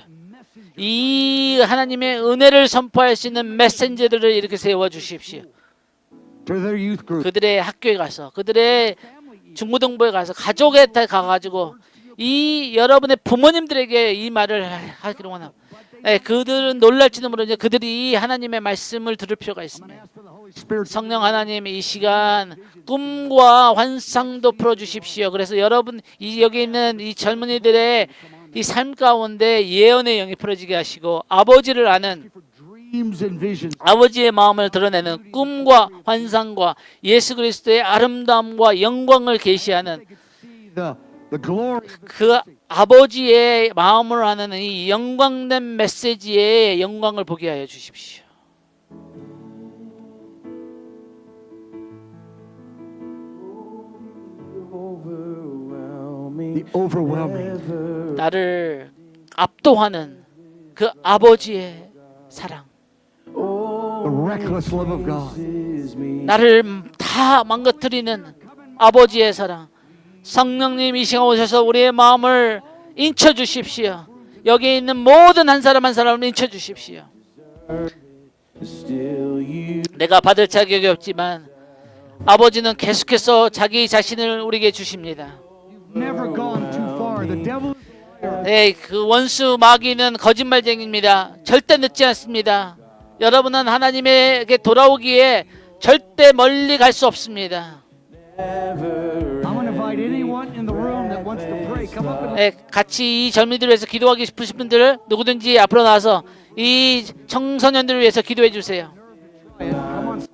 이 하나님의 은혜를 선포할 수 있는 메신저들을 이렇게 세워주십시오. To their youth group. 그들의 학교에 가서, 그들의 중고등부에 가서, 가족에 다 가가지고 이 여러분의 부모님들에게 이 말을 하기를 원합니다. 네, 그들은 놀랄지도 모르죠. 그들이 이 하나님의 말씀을 들을 필요가 있습니다. Ask for the Holy Spirit. 성령 하나님, 이 시간 꿈과 환상도 풀어주십시오. 그래서 여러분 여기 있는 이 젊은이들의 이 삶 가운데 예언의 영이 풀어지게 하시고, 아버지를 아는, For dreams and visions. 아버지의 마음을 드러내는 꿈과 환상과 예수 그리스도의 아름다움과 영광을 계시하는 See the glory. 그 아버지의 마음을 아는 이 영광된 메시지의 영광을 보게 하여 주십시오. The overwhelming. 나를 압도하는 그 아버지의 사랑, The reckless love of God. 나를 다 망가뜨리는 아버지의 사랑. 성령님 이 시간 오셔서 우리의 마음을 인쳐 주십시오. 여기 있는 모든 한 사람 한 사람을 인쳐 주십시오. 내가 받을 자격이 없지만 아버지는 계속해서 자기 자신을 우리에게 주십니다. Never gone too far. The devil. 네, 그 원수 마귀는 거짓말쟁이입니다. 절대 늦지 않습니다. 여러분은 하나님에게 돌아오기에 절대 멀리 갈 수 없습니다. I'm going to invite anyone in the room that wants to pray. Come up and 네, 같이 이 젊은이들을 위해서 기도하기 싶으신 분들 누구든지 앞으로 나와서 이 청소년들을 위해서 기도해 주세요. come on.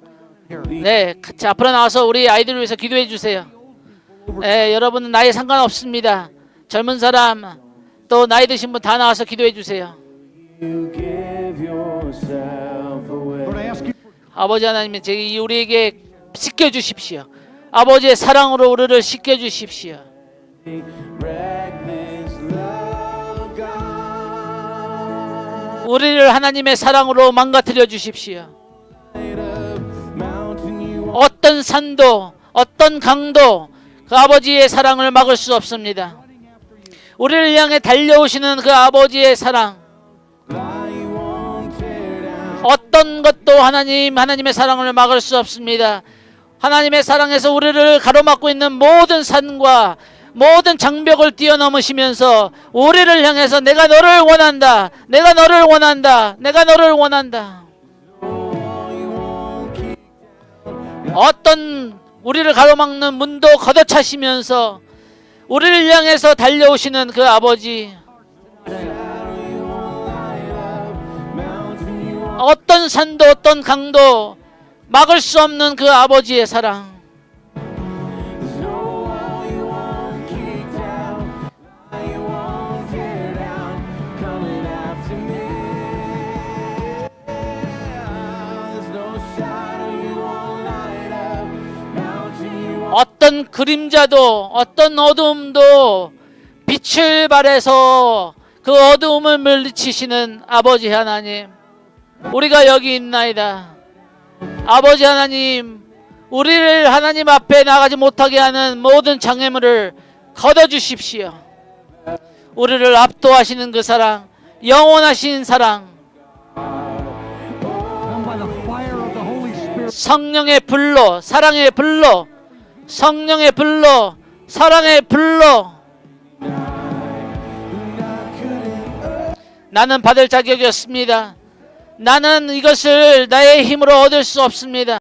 Here. 네, 같이 앞으로 나와서 우리 아이들을 위해서 기도해 주세요. 네, 여러분은 나이 상관없습니다. 젊은 사람 또 나이 드신 분 다 나와서 기도해 주세요. Lord, I ask you. 아버지 하나님, 우리에게 씻겨 주십시오. 아버지의 사랑으로 우리를 씻겨 주십시오. 우리를 하나님의 사랑으로 망가뜨려 주십시오. 어떤 산도, 어떤 강도 그 아버지의 사랑을 막을 수 없습니다. 우리를 향해 달려오시는 그 아버지의 사랑, 어떤 것도 하나님의 사랑을 막을 수 없습니다. 하나님의 사랑에서 우리를 가로막고 있는 모든 산과 모든 장벽을 뛰어넘으시면서 우리를 향해서 내가 너를 원한다, 내가 너를 원한다, 내가 너를 원한다. 어떤 우리를 가로막는 문도 걷어차시면서 우리를 향해서 달려오시는 그 아버지, 어떤 산도 어떤 강도 막을 수 없는 그 아버지의 사랑, 어떤 그림자도 어떤 어두움도 빛을 발해서 그 어두움을 물리치시는 아버지 하나님, 우리가 여기 있나이다. 아버지 하나님, 우리를 하나님 앞에 나가지 못하게 하는 모든 장애물을 걷어주십시오. 우리를 압도하시는 그 사랑, 영원하신 사랑, Come by the fire of the Holy Spirit. 성령의 불로, 사랑의 불로, 성령의 불로, 사랑의 불로. 나는 받을 자격이 없습니다. 나는 이것을 나의 힘으로 얻을 수 없습니다.